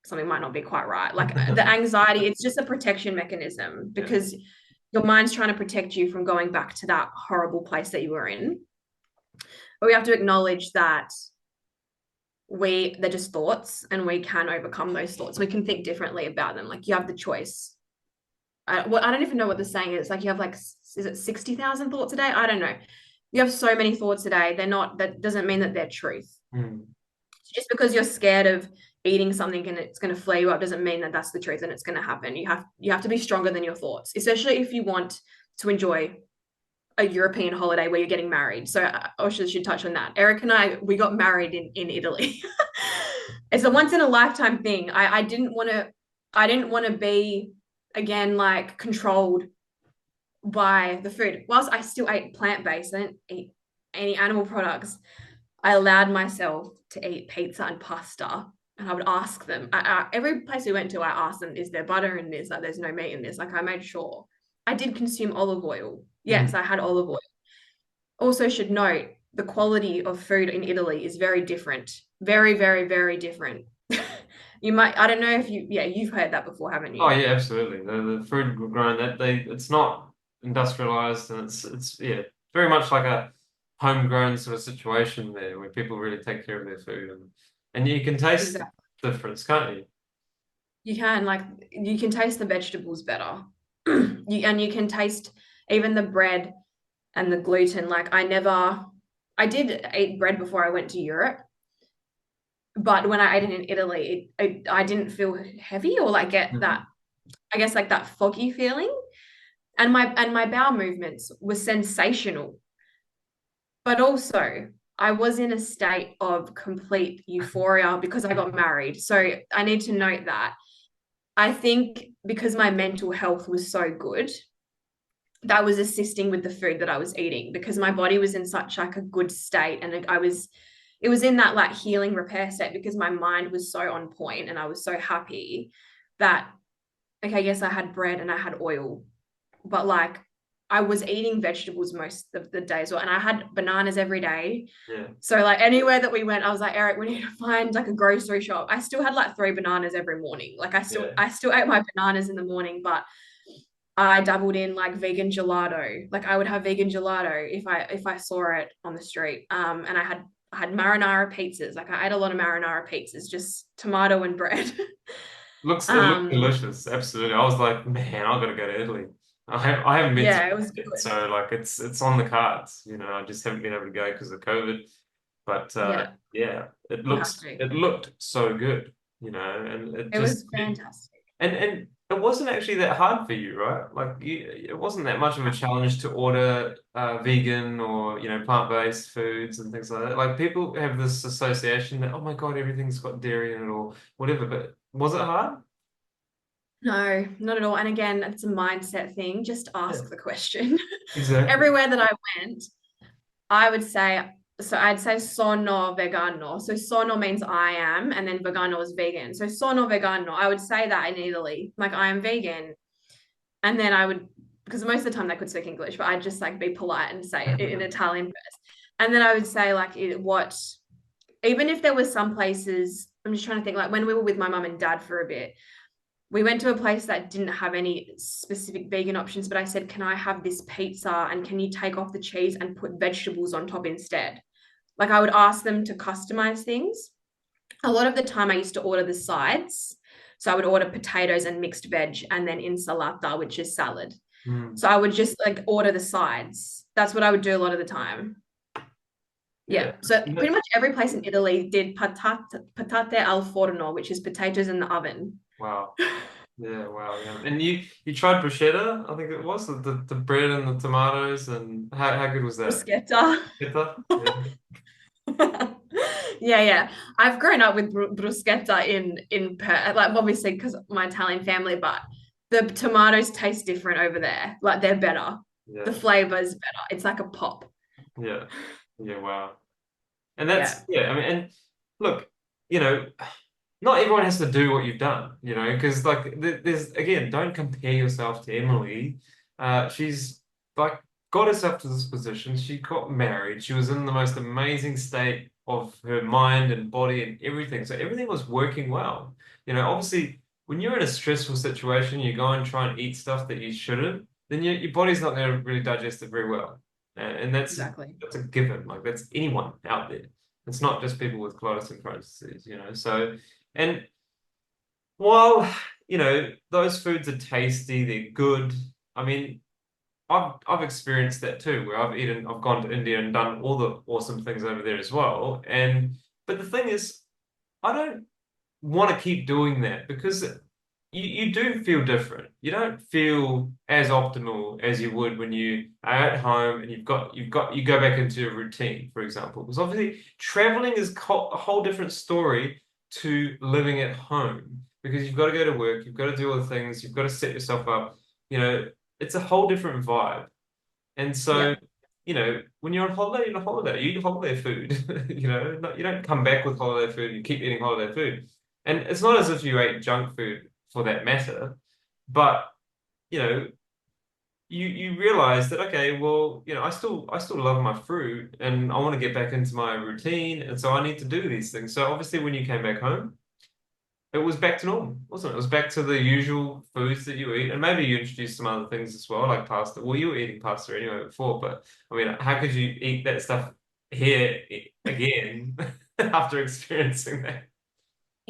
something might not be quite right. Like the anxiety, it's just a protection mechanism Yeah. because your mind's trying to protect you from going back to that horrible place that you were in. But we have to acknowledge that they're just thoughts and we can overcome those thoughts. We can think differently about them. Like you have the choice. I don't even know what the saying is. Like you have like, is it 60,000 thoughts a day? I don't know. You have so many thoughts a day. That doesn't mean that they're truth. Just because you're scared of eating something and it's going to flare you up doesn't mean that that's the truth and it's going to happen. You have to be stronger than your thoughts, especially if you want to enjoy a European holiday where you're getting married. So I should touch on that. Eric and I, we got married in Italy. It's a once in a lifetime thing. I didn't want to be again like controlled by the food. Whilst I still ate plant-based, I didn't eat any animal products. I allowed myself to eat pizza and pasta. And I would ask them, every place we went to, I asked them, is there butter in this? Like, there's no meat in this. Like, I made sure. I did consume olive oil. Yes, I had olive oil. Also should note, the quality of food in Italy is very different. Very, very, very different. I don't know if you've heard that before, haven't Oh you? yeah, absolutely. The food grown it's not industrialized, and it's yeah, very much like a homegrown sort of situation there where people really take care of their food, and you can taste Exactly. the difference, can't you? You can taste the vegetables better. You can taste even the bread and the gluten. Like I did eat bread before I went to Europe, but when I ate it in Italy, I didn't feel heavy or like get that, I guess like that foggy feeling. And my bowel movements were sensational. But also I was in a state of complete euphoria because I got married. So I need to note that. I think because my mental health was so good, that was assisting with the food that I was eating because my body was in such like a good state and it was in that like healing repair state because my mind was so on point and I was so happy that okay, yes, I had bread and I had oil, but like I was eating vegetables most of the day as well. And I had bananas every day. Yeah. So like anywhere that we went, I was like, Eric, we need to find like a grocery shop. I still had like 3 bananas every morning. Like I still ate my bananas in the morning, but I dabbled in like vegan gelato. Like I would have vegan gelato if I saw it on the street. And I had marinara pizzas. Like I ate a lot of marinara pizzas, just tomato and bread. It looks um, delicious. Absolutely. I was like, man, I've got to go to Italy. I haven't been to yeah, it was it, good. so like it's on the cards. You know, I just haven't been able to go because of COVID. But Yeah, yeah, we'll have to. it looked so good. You know, and it It just was fantastic. and it wasn't actually that hard for you, right? Like it wasn't that much of a challenge to order vegan or you know plant-based foods and things like that. Like people have this association that oh my God, everything's got dairy in it or whatever. But was it hard? No, not at all. And again, it's a mindset thing. Just Yeah, ask the question. exactly. Everywhere that I went, I would say, so I'd say sono vegano. So sono means I am, and then vegano is vegan. So sono vegano, I would say that in Italy, like I am vegan. And then I would, because most of the time they could speak English, but I'd just like be polite and say it in Italian first. And then I would say like even if there was some places, I'm just trying to think like when we were with my mum and dad for a bit, we went to a place that didn't have any specific vegan options, but I said, can I have this pizza and can you take off the cheese and put vegetables on top instead? Like I would ask them to customize things. A lot of the time I used to order the sides. So I would order potatoes and mixed veg and then insalata, which is salad. Mm. So I would just like order the sides. That's what I would do a lot of the time. Yeah. Yeah. So pretty much every place in Italy did patate al forno, which is potatoes in the oven. Wow. Yeah, wow, yeah. And you tried bruschetta, I think it was, the bread and the tomatoes, and how good was that? Bruschetta. Bruschetta? Yeah. Yeah, yeah. I've grown up with bruschetta like obviously because my Italian family, but the tomatoes taste different over there. Like they're better. The Yeah. flavor's better. It's like a pop. Yeah. Yeah, wow. And Yeah, that's yeah, I mean, and look, you know, not everyone has to do what you've done, because like there's again, don't compare yourself to Emily. She's like got herself to this position. She got married. She was in the most amazing state of her mind and body and everything. So everything was working well. Obviously, when you're in a stressful situation, you go and try and eat stuff that you shouldn't, then your body's not going to really digest it very well. And exactly. that's a given. Like that's anyone out there. It's not just people with colitis and Crohn's disease, So, and while, those foods are tasty, they're good. I mean, I've experienced that too, where I've gone to India and done all the awesome things over there as well. But the thing is, I don't want to keep doing that because you do feel different. You don't feel as optimal as you would when you are at home and you go back into a routine, for example. Because obviously traveling is a whole different story to living at home because you've got to go to work, you've got to do all the things, you've got to set yourself up. You know, it's a whole different vibe. And so, Yeah. when you're on holiday, you're on holiday. You eat holiday food. You don't come back with holiday food. You keep eating holiday food. And it's not as if you ate junk food for that matter, but you know, you realize that okay, well, I still love my fruit, and I want to get back into my routine, and so I need to do these things. So obviously, when you came back home, it was back to normal, wasn't it? It was back to the usual foods that you eat, and maybe you introduced some other things as well, like pasta. Well, you were eating pasta anyway before, but I mean, how could you eat that stuff here again after experiencing that?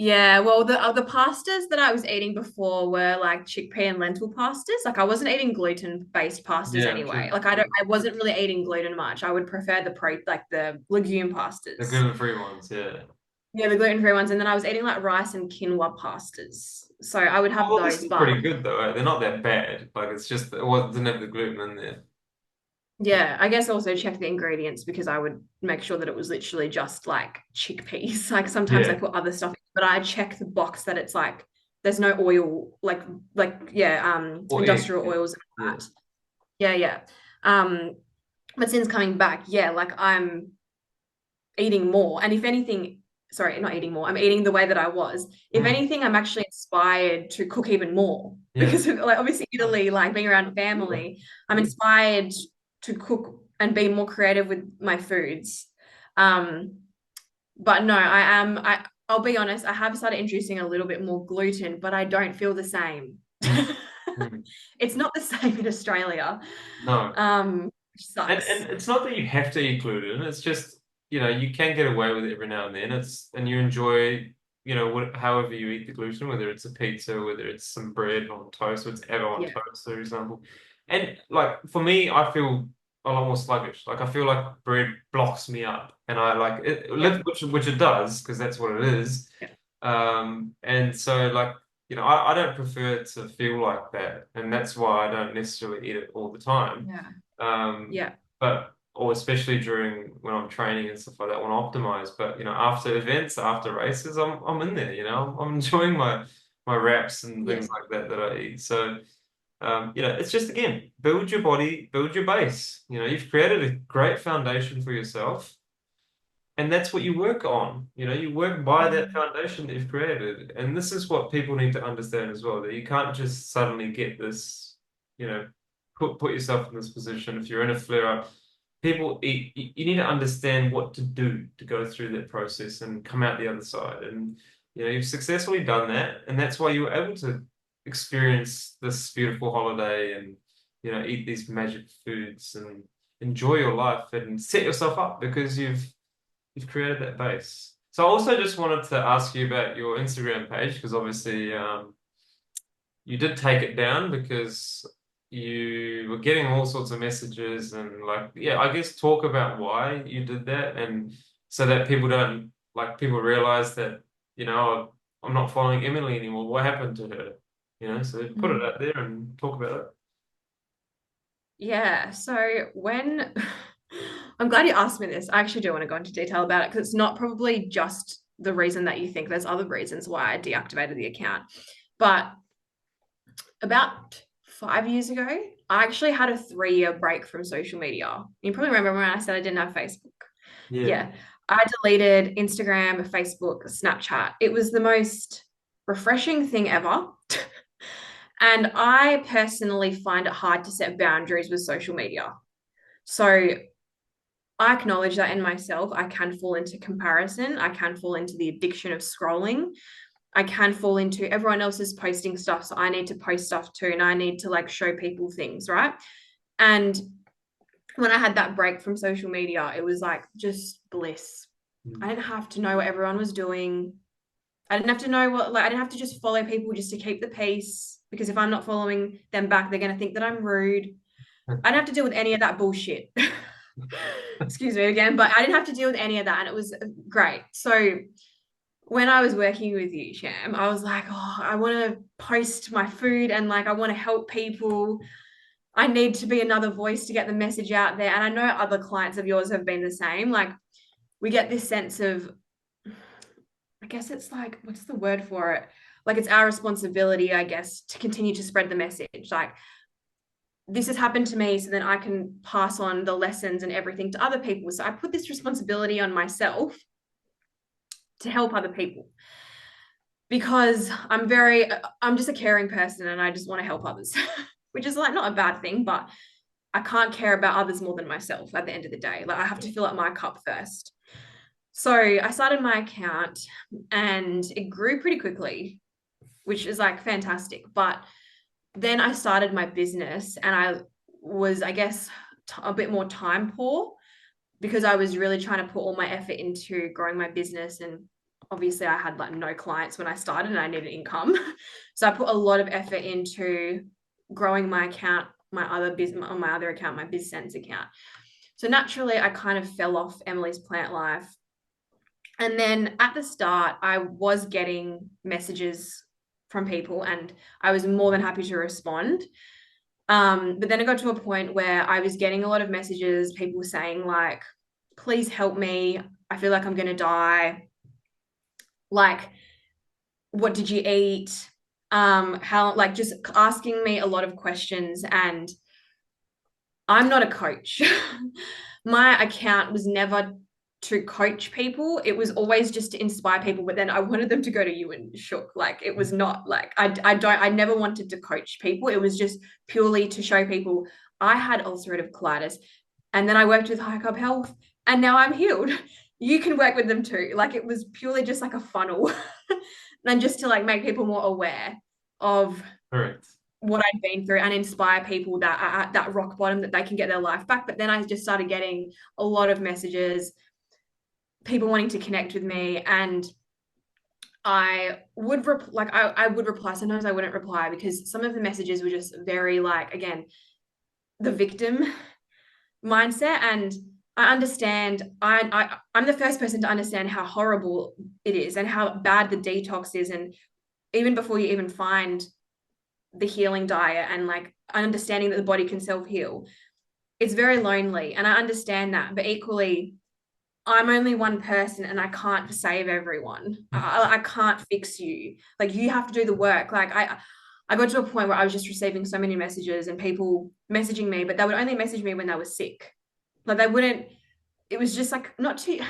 Yeah, well, the pastas that I was eating before were like chickpea and lentil pastas. Like I wasn't eating gluten-based pastas Yeah, anyway. true. Like I wasn't really eating gluten much. I would prefer like the legume The pastas. gluten-free ones, yeah. Yeah, the gluten-free ones. And then I was eating like rice and quinoa pastas. So I would Oh, have well, they're those, still but pretty good though. They're not that bad. Like it's just didn't have the gluten in there. yeah, I guess also check the ingredients because I would make sure that it was literally just like chickpeas. Like sometimes I Yeah. put other stuff, but I check the box that it's like there's no oil, like yeah, Or egg. industrial Yeah. oils and Yeah. that. Yeah, yeah. Um, but since coming back, yeah, like I'm eating more. And if anything, sorry, not eating more, I'm eating the way that I was. If Mm. anything, I'm actually inspired to cook even more Yeah. because like obviously Italy, like being around family, I'm inspired to cook and be more creative with my foods. Um, but no, I'll be honest, I have started introducing a little bit more gluten, but I don't feel the same. Mm. Mm. It's not the same in Australia. No. Which And sucks. it's not that you have to eat gluten. It's just, you can get away with it every now and then. And you enjoy, however you eat the gluten, whether it's a pizza, whether it's some bread on toast, whatever on Yeah, toast, for example. And like for me, I feel a lot more sluggish. Like I feel like bread blocks me up, and I like it, yeah, which it does because that's what it is. yeah, And so like, I don't prefer to feel like that, and that's why I don't necessarily eat it all the time. yeah, Um, yeah, or especially during when I'm training and stuff like that, I want to optimize. But after events, after races, I'm in there. I'm enjoying my reps and yeah. things like that I eat. So it's just again, build your body, build your base. You've created a great foundation for yourself, and that's what you work on. You work by that Mm. foundation that you've created. And this is what people need to understand as well, that you can't just suddenly get this, you know, put yourself in this position. If you're in a flare up, you need to understand what to do to go through that process and come out the other side. And, you've successfully done that. And that's why you were able to experience this beautiful holiday and, eat these magic foods and enjoy your life and set yourself up because you've created that base. So I also just wanted to ask you about your Instagram page because obviously you did take it down because you were getting all sorts of messages and like, yeah, I guess talk about why you did that, and so that people don't, like, people realize that, I'm not following Emily anymore. What happened to her? So put it out there and talk about it. Yeah, so when I'm glad you asked me this. I actually do want to go into detail about it because it's not probably just the reason that you think. There's other reasons why I deactivated the account. But about 5 years ago, I actually had a 3-year break from social media. You probably remember when I said I didn't have Facebook. Yeah. I deleted Instagram, Facebook, Snapchat. It was the most refreshing thing ever. And I personally find it hard to set boundaries with social media. So I acknowledge that in myself. I can fall into comparison. I can fall into the addiction of scrolling. I can fall into everyone else is posting stuff. So I need to post stuff too. And I need to like show people things, right? And when I had that break from social media, it was like just bliss. I didn't have to know what everyone was doing. I didn't have to know I didn't have to just follow people just to keep the peace, because if I'm not following them back, they're going to think that I'm rude. I didn't have to deal with any of that bullshit. Excuse me again, but I didn't have to deal with any of that. And it was great. So when I was working with you, Sham, I was like, oh, I want to post my food and like I want to help people. I need to be another voice to get the message out there. And I know other clients of yours have been the same. Like we get this sense of, I guess it's like, what's the word for it? Like it's our responsibility, I guess, to continue to spread the message. Like this has happened to me, so then I can pass on the lessons and everything to other people. So I put this responsibility on myself to help other people because I'm just a caring person and I just want to help others, which is like not a bad thing, but I can't care about others more than myself at the end of the day. Like I have to fill up my cup first. So I started my account and it grew pretty quickly, which is like fantastic. But then I started my business and I was, I guess, a bit more time poor because I was really trying to put all my effort into growing my business. And obviously I had like no clients when I started and I needed income. So I put a lot of effort into growing my account, my other business, on my other account, my BizSense account. So naturally I kind of fell off Emily's Plant Life. And then at the start, I was getting messages from people and I was more than happy to respond. But then it got to a point where I was getting a lot of messages, people saying like, please help me. I feel like I'm going to die. Like, what did you eat? How, like, just asking me a lot of questions. And I'm not a coach. My account was never to coach people. It was always just to inspire people. But then I wanted them to go to you and shook. Like it was not like I never wanted to coach people. It was just purely to show people I had ulcerative colitis. And then I worked with High Carb Health and now I'm healed. You can work with them too. Like it was purely just like a funnel. And just to like make people more aware of what I'd been through and inspire people that are at that rock bottom that they can get their life back. But then I just started getting a lot of messages, people wanting to connect with me, and I would I would reply. Sometimes I wouldn't reply because some of the messages were just very like, again, the victim mindset. And I understand, I'm the first person to understand how horrible it is and how bad the detox is. And even before you even find the healing diet and like understanding that the body can self-heal, it's very lonely. And I understand that, but equally, I'm only one person and I can't save everyone. I can't fix you. Like you have to do the work. Like I got to a point where I was just receiving so many messages and people messaging me, but they would only message me when they were sick. Like they wouldn't, it was just like not too,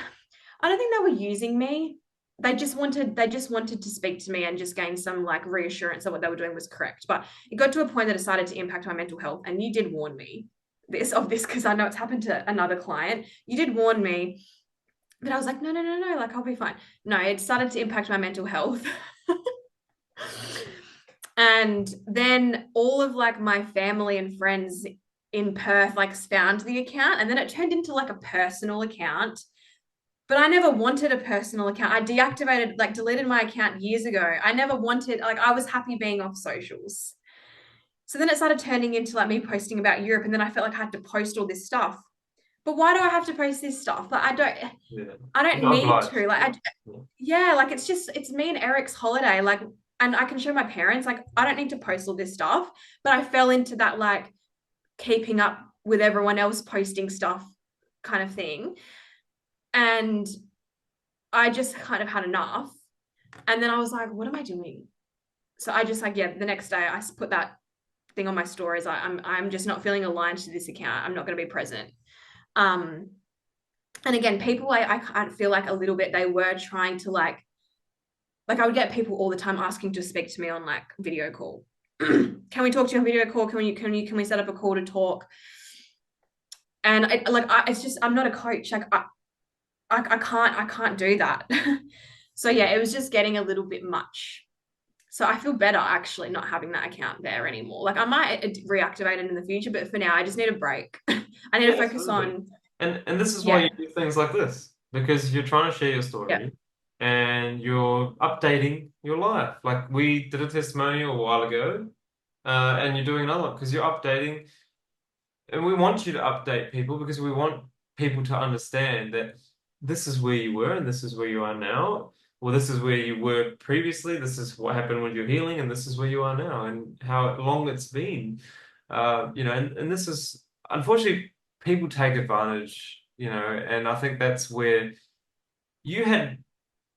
I don't think they were using me. They just wanted to speak to me and just gain some like reassurance that what they were doing was correct. But it got to a point that it started to impact my mental health. And you did warn me of this because I know it's happened to another client. You did warn me, but I was like, no, like I'll be fine. No, it started to impact my mental health. And then all of like my family and friends in Perth like found the account, and then it turned into like a personal account. But I never wanted a personal account. I deactivated, like deleted my account years ago. I never wanted, like I was happy being off socials. So then it started turning into like me posting about Europe, and then I felt like I had to post all this stuff. But why do I have to post this stuff? Like Yeah. I You're don't not need obliged. to. Like Yeah. yeah, like it's me and Eric's holiday. Like, and I can show my parents, like, I don't need to post all this stuff. But I fell into that like keeping up with everyone else posting stuff kind of thing. And I just kind of had enough. And then I was like, what am I doing? So I just like, yeah, the next day I put that thing on my stories. I'm just not feeling aligned to this account. I'm not going to be present. Um, and again, people I feel like a little bit they were trying to like I would get people all the time asking to speak to me on like video call. Can we talk to you on video call? Can we set up a call to talk? And it's just I'm not a coach. Like I can't do that. So yeah, it was just getting a little bit much. So I feel better actually not having that account there anymore. Like I might reactivate it in the future, but for now I just need a break. I need to Yeah, focus absolutely. on And this is why you yeah, do things like this, because you're trying to share your yeah. story and you're updating your life. Like we did a testimonial a while ago, and you're doing another one because you're updating. And we want you to update people because we want people to understand that this is where you were and this is where you are now. Well, this is where you were previously. This is what happened with your healing, and this is where you are now, and how long it's been. And this is unfortunately people take advantage, and I think that's where you had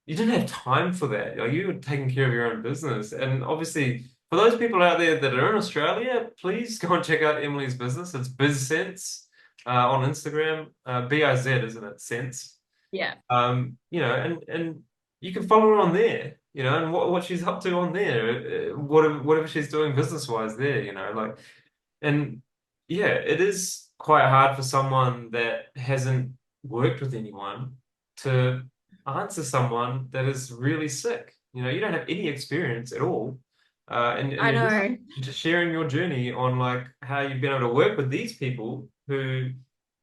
you didn't have time for that. Like you were taking care of your own business. And obviously, for those people out there that are in Australia, please go and check out Emily's business. It's BizSense on Instagram. BIZ, isn't it? Sense. Yeah. And you can follow her on there, and what she's up to on there, whatever she's doing business-wise there, like, and yeah, it is quite hard for someone that hasn't worked with anyone to answer someone that is really sick. You don't have any experience at all. And I you're know. just sharing your journey on like how you've been able to work with these people who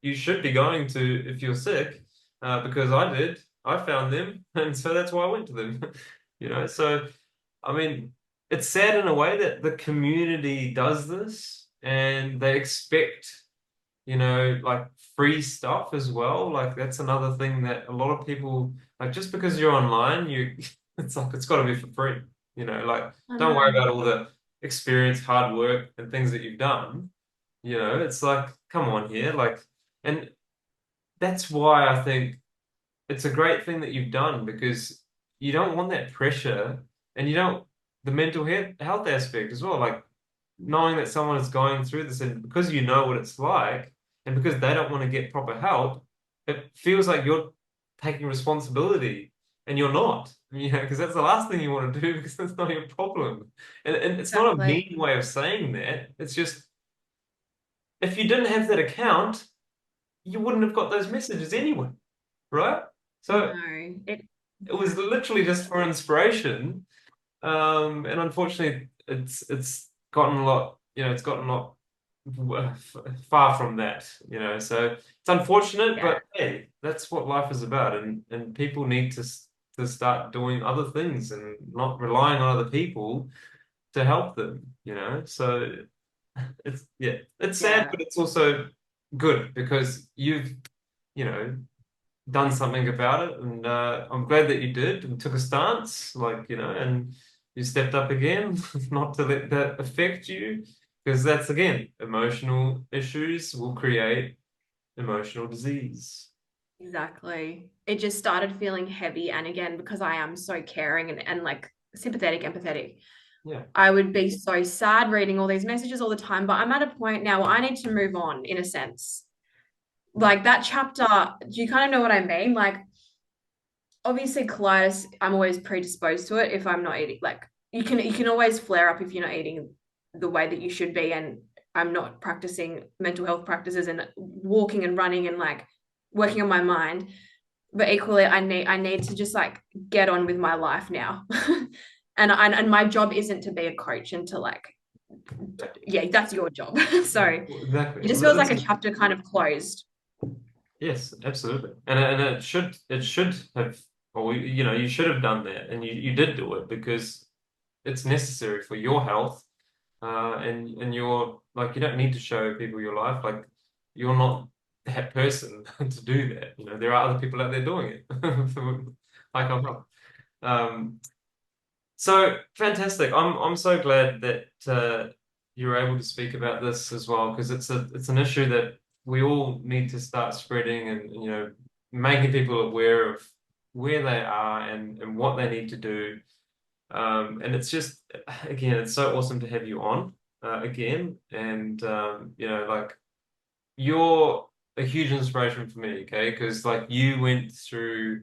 you should be going to if you're sick, because I did. I found them, and so that's why I went to them. So I mean, it's sad in a way that the community does this and they expect, like free stuff as well. Like that's another thing that a lot of people like just because you're online, it's like it's got to be for free. Like I don't worry know. about all the experience, hard work, and things that you've done. It's like, come on here. Like, and that's why I think it's a great thing that you've done because you don't want that pressure and you don't the mental health aspect as well. Like knowing that someone is going through this and because you know what it's like and because they don't want to get proper help, it feels like you're taking responsibility and you're not. Because that's the last thing you want to do because that's not your problem. And it's not a Exactly. mean way of saying that. It's just if you didn't have that account, you wouldn't have got those messages anyway, right? So No. it was literally just for inspiration. And unfortunately, it's gotten a lot, it's gotten a lot far from that, So it's unfortunate, Yeah. but hey, that's what life is about, and people need to start doing other things and not relying on other people to help them, So it's yeah, it's sad, Yeah. but it's also good because you've, you know, done something about it, and I'm glad that you did and took a stance, like and you stepped up again, not to let that affect you, because that's again, emotional issues will create emotional disease. Exactly. It just started feeling heavy. And again, because I am so caring and like sympathetic, empathetic, Yeah, I would be so sad reading all these messages all the time. But I'm at a point now where I need to move on in a sense. Like that chapter, do you kind of know what I mean? Like, obviously, colitis, I'm always predisposed to it if I'm not eating. Like, you can always flare up if you're not eating the way that you should be. And I'm not practicing mental health practices and walking and running and like working on my mind. But equally I need to just like get on with my life now. And my job isn't to be a coach and to like yeah, that's your job. So exactly. it just Well, feels this like a is chapter kind of closed. yes, absolutely, and it should have, or you should have done that, and you did do it because it's necessary for your health and you're like, you don't need to show people your life. Like, you're not that person to do that. You know, there are other people out there doing it. Like I'm not. Um, so fantastic. I'm so glad that you're able to speak about this as well, because it's an issue that we all need to start spreading, and you know, making people aware of where they are and what they need to do. And it's just, again, it's so awesome to have you on again. And you know, like, you're a huge inspiration for me, okay? Because like, you went through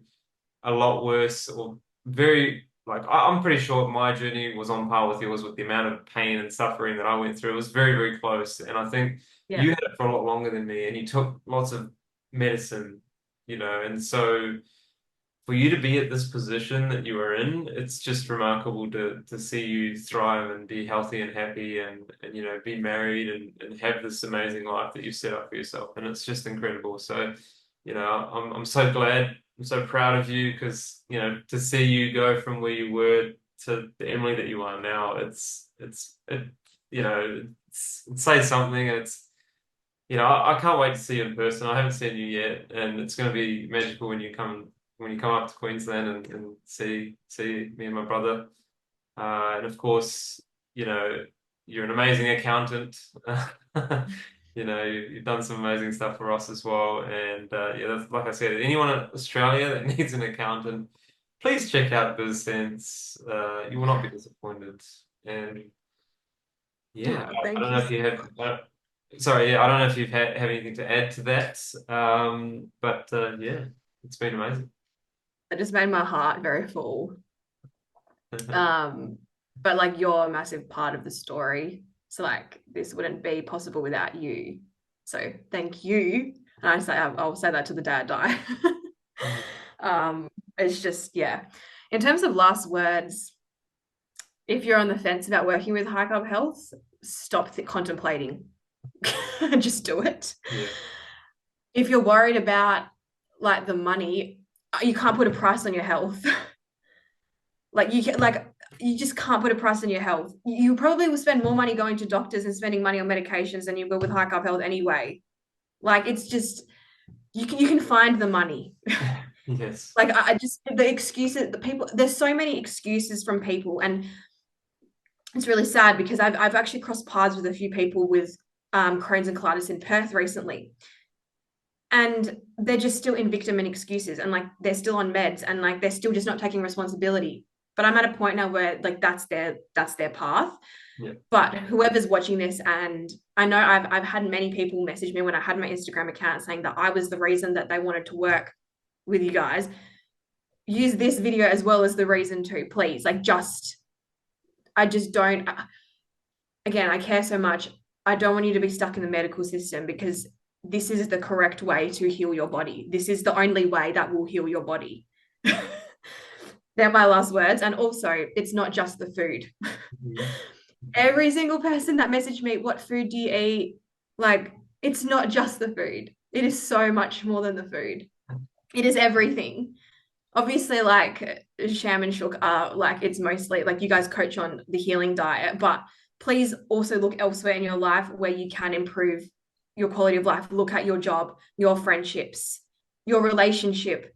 a lot worse, or very, like, I'm pretty sure my journey was on par with yours, with the amount of pain and suffering that I went through. It was very, very close. And I think Yeah. you had it for a lot longer than me, and you took lots of medicine, you know. And so for you to be at this position that you are in, it's just remarkable to see you thrive and be healthy and happy, and you know, be married and have this amazing life that you've set up for yourself. And it's just incredible. So, you know, I'm so glad, I'm so proud of you, because, you know, to see you go from where you were to the Emily that you are now, it, you know, it says something. It's, you know, I can't wait to see you in person. I haven't seen you yet, and it's going to be magical when you come up to Queensland and see me and my brother. And of course, you know, you're an amazing accountant. You know, you've done some amazing stuff for us as well. And yeah, that's, like I said, anyone in Australia that needs an accountant, please check out BizSense. You will not be disappointed. And yeah, Oh, I thank don't you know if so you have. much. Sorry, yeah, I don't know if have anything to add to that. But yeah, it's been amazing. It just made my heart very full. Um, but like you're a massive part of the story. So like this wouldn't be possible without you. So thank you. And I'll say that to the day I die. um, it's just yeah. In terms of last words, if you're on the fence about working with High Carb Health, stop contemplating. Just do it. Yeah. If you're worried about like the money, you can't put a price on your health. Like you just can't put a price on your health. You probably will spend more money going to doctors and spending money on medications than you will with high carb health anyway. Like it's just you can find the money. Yes. Like I just the excuses, the people, there's so many excuses from people, and it's really sad because I've actually crossed paths with a few people with Crohn's and colitis in Perth recently, and they're just still in victim and excuses, and like they're still on meds, and like they're still just not taking responsibility. But I'm at a point now where like that's their path. Yeah. But whoever's watching this, and I know I've had many people message me when I had my Instagram account saying that I was the reason that they wanted to work with you guys. Use this video as well as the reason to, please. Like I just don't, again, I care so much. I don't want you to be stuck in the medical system, because this is the correct way to heal your body. This is the only way that will heal your body. They're my last words. And also, it's not just the food. Mhm. Every single person that messaged me, what food do you eat? Like, it's not just the food. It is so much more than the food. It is everything. Obviously, like Sham and Shook are like, it's mostly like you guys coach on the healing diet, but please also look elsewhere in your life where you can improve your quality of life. Look at your job, your friendships, your relationship,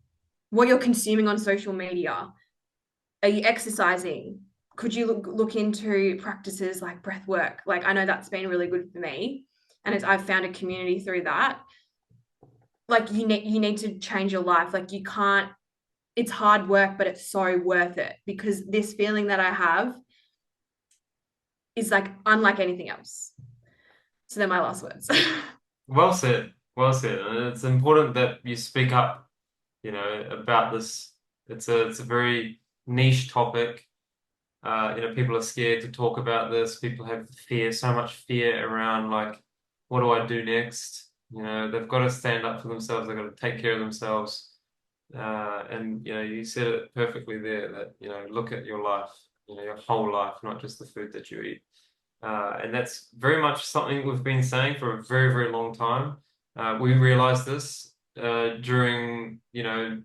what you're consuming on social media. Are you exercising? Could you look into practices like breath work? Like I know that's been really good for me, and I've found a community through that. Like you need to change your life. Like you can't. It's hard work, but it's so worth it, because this feeling that I have is like unlike anything else. So they're my last words. Well said. Well said. And it's important that you speak up, you know, about this. It's a very niche topic. You know, people are scared to talk about this. People have fear, so much fear around, like, what do I do next? You know, they've got to stand up for themselves. They've got to take care of themselves. And you know, you said it perfectly there, that, you know, look at your life, you know, your whole life, not just the food that you eat. And that's very much something we've been saying for a very, very long time. We realized this during, you know,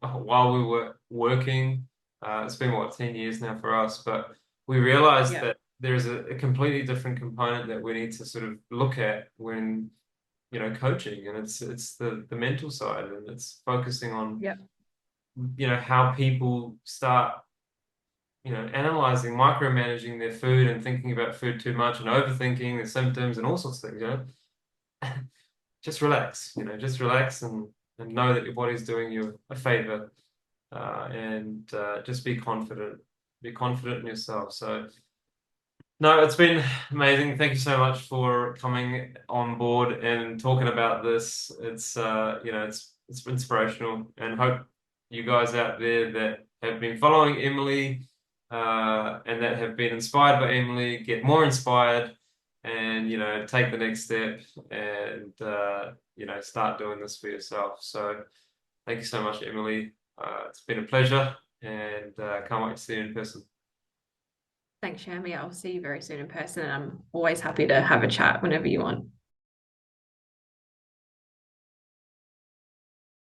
while we were working. It's been what, 10 years now for us, but we realized Yeah. that there is a completely different component that we need to sort of look at when, you know, coaching, and it's the mental side, and it's focusing on, Yeah. you know, how people start, you know, analyzing, micromanaging their food and thinking about food too much and overthinking the symptoms and all sorts of things, you know. Just relax, you know, just relax and know that your body's doing you a favor, and just be confident in yourself. So no, it's been amazing. Thank you so much for coming on board and talking about this. It's you know, it's inspirational, and hope you guys out there that have been following Emily and that have been inspired by Emily get more inspired, and, you know, take the next step, and you know, start doing this for yourself. So thank you so much, Emily. It's been a pleasure, and can't wait to see you in person. Thanks, Shami. I'll see you very soon in person. And I'm always happy to have a chat whenever you want.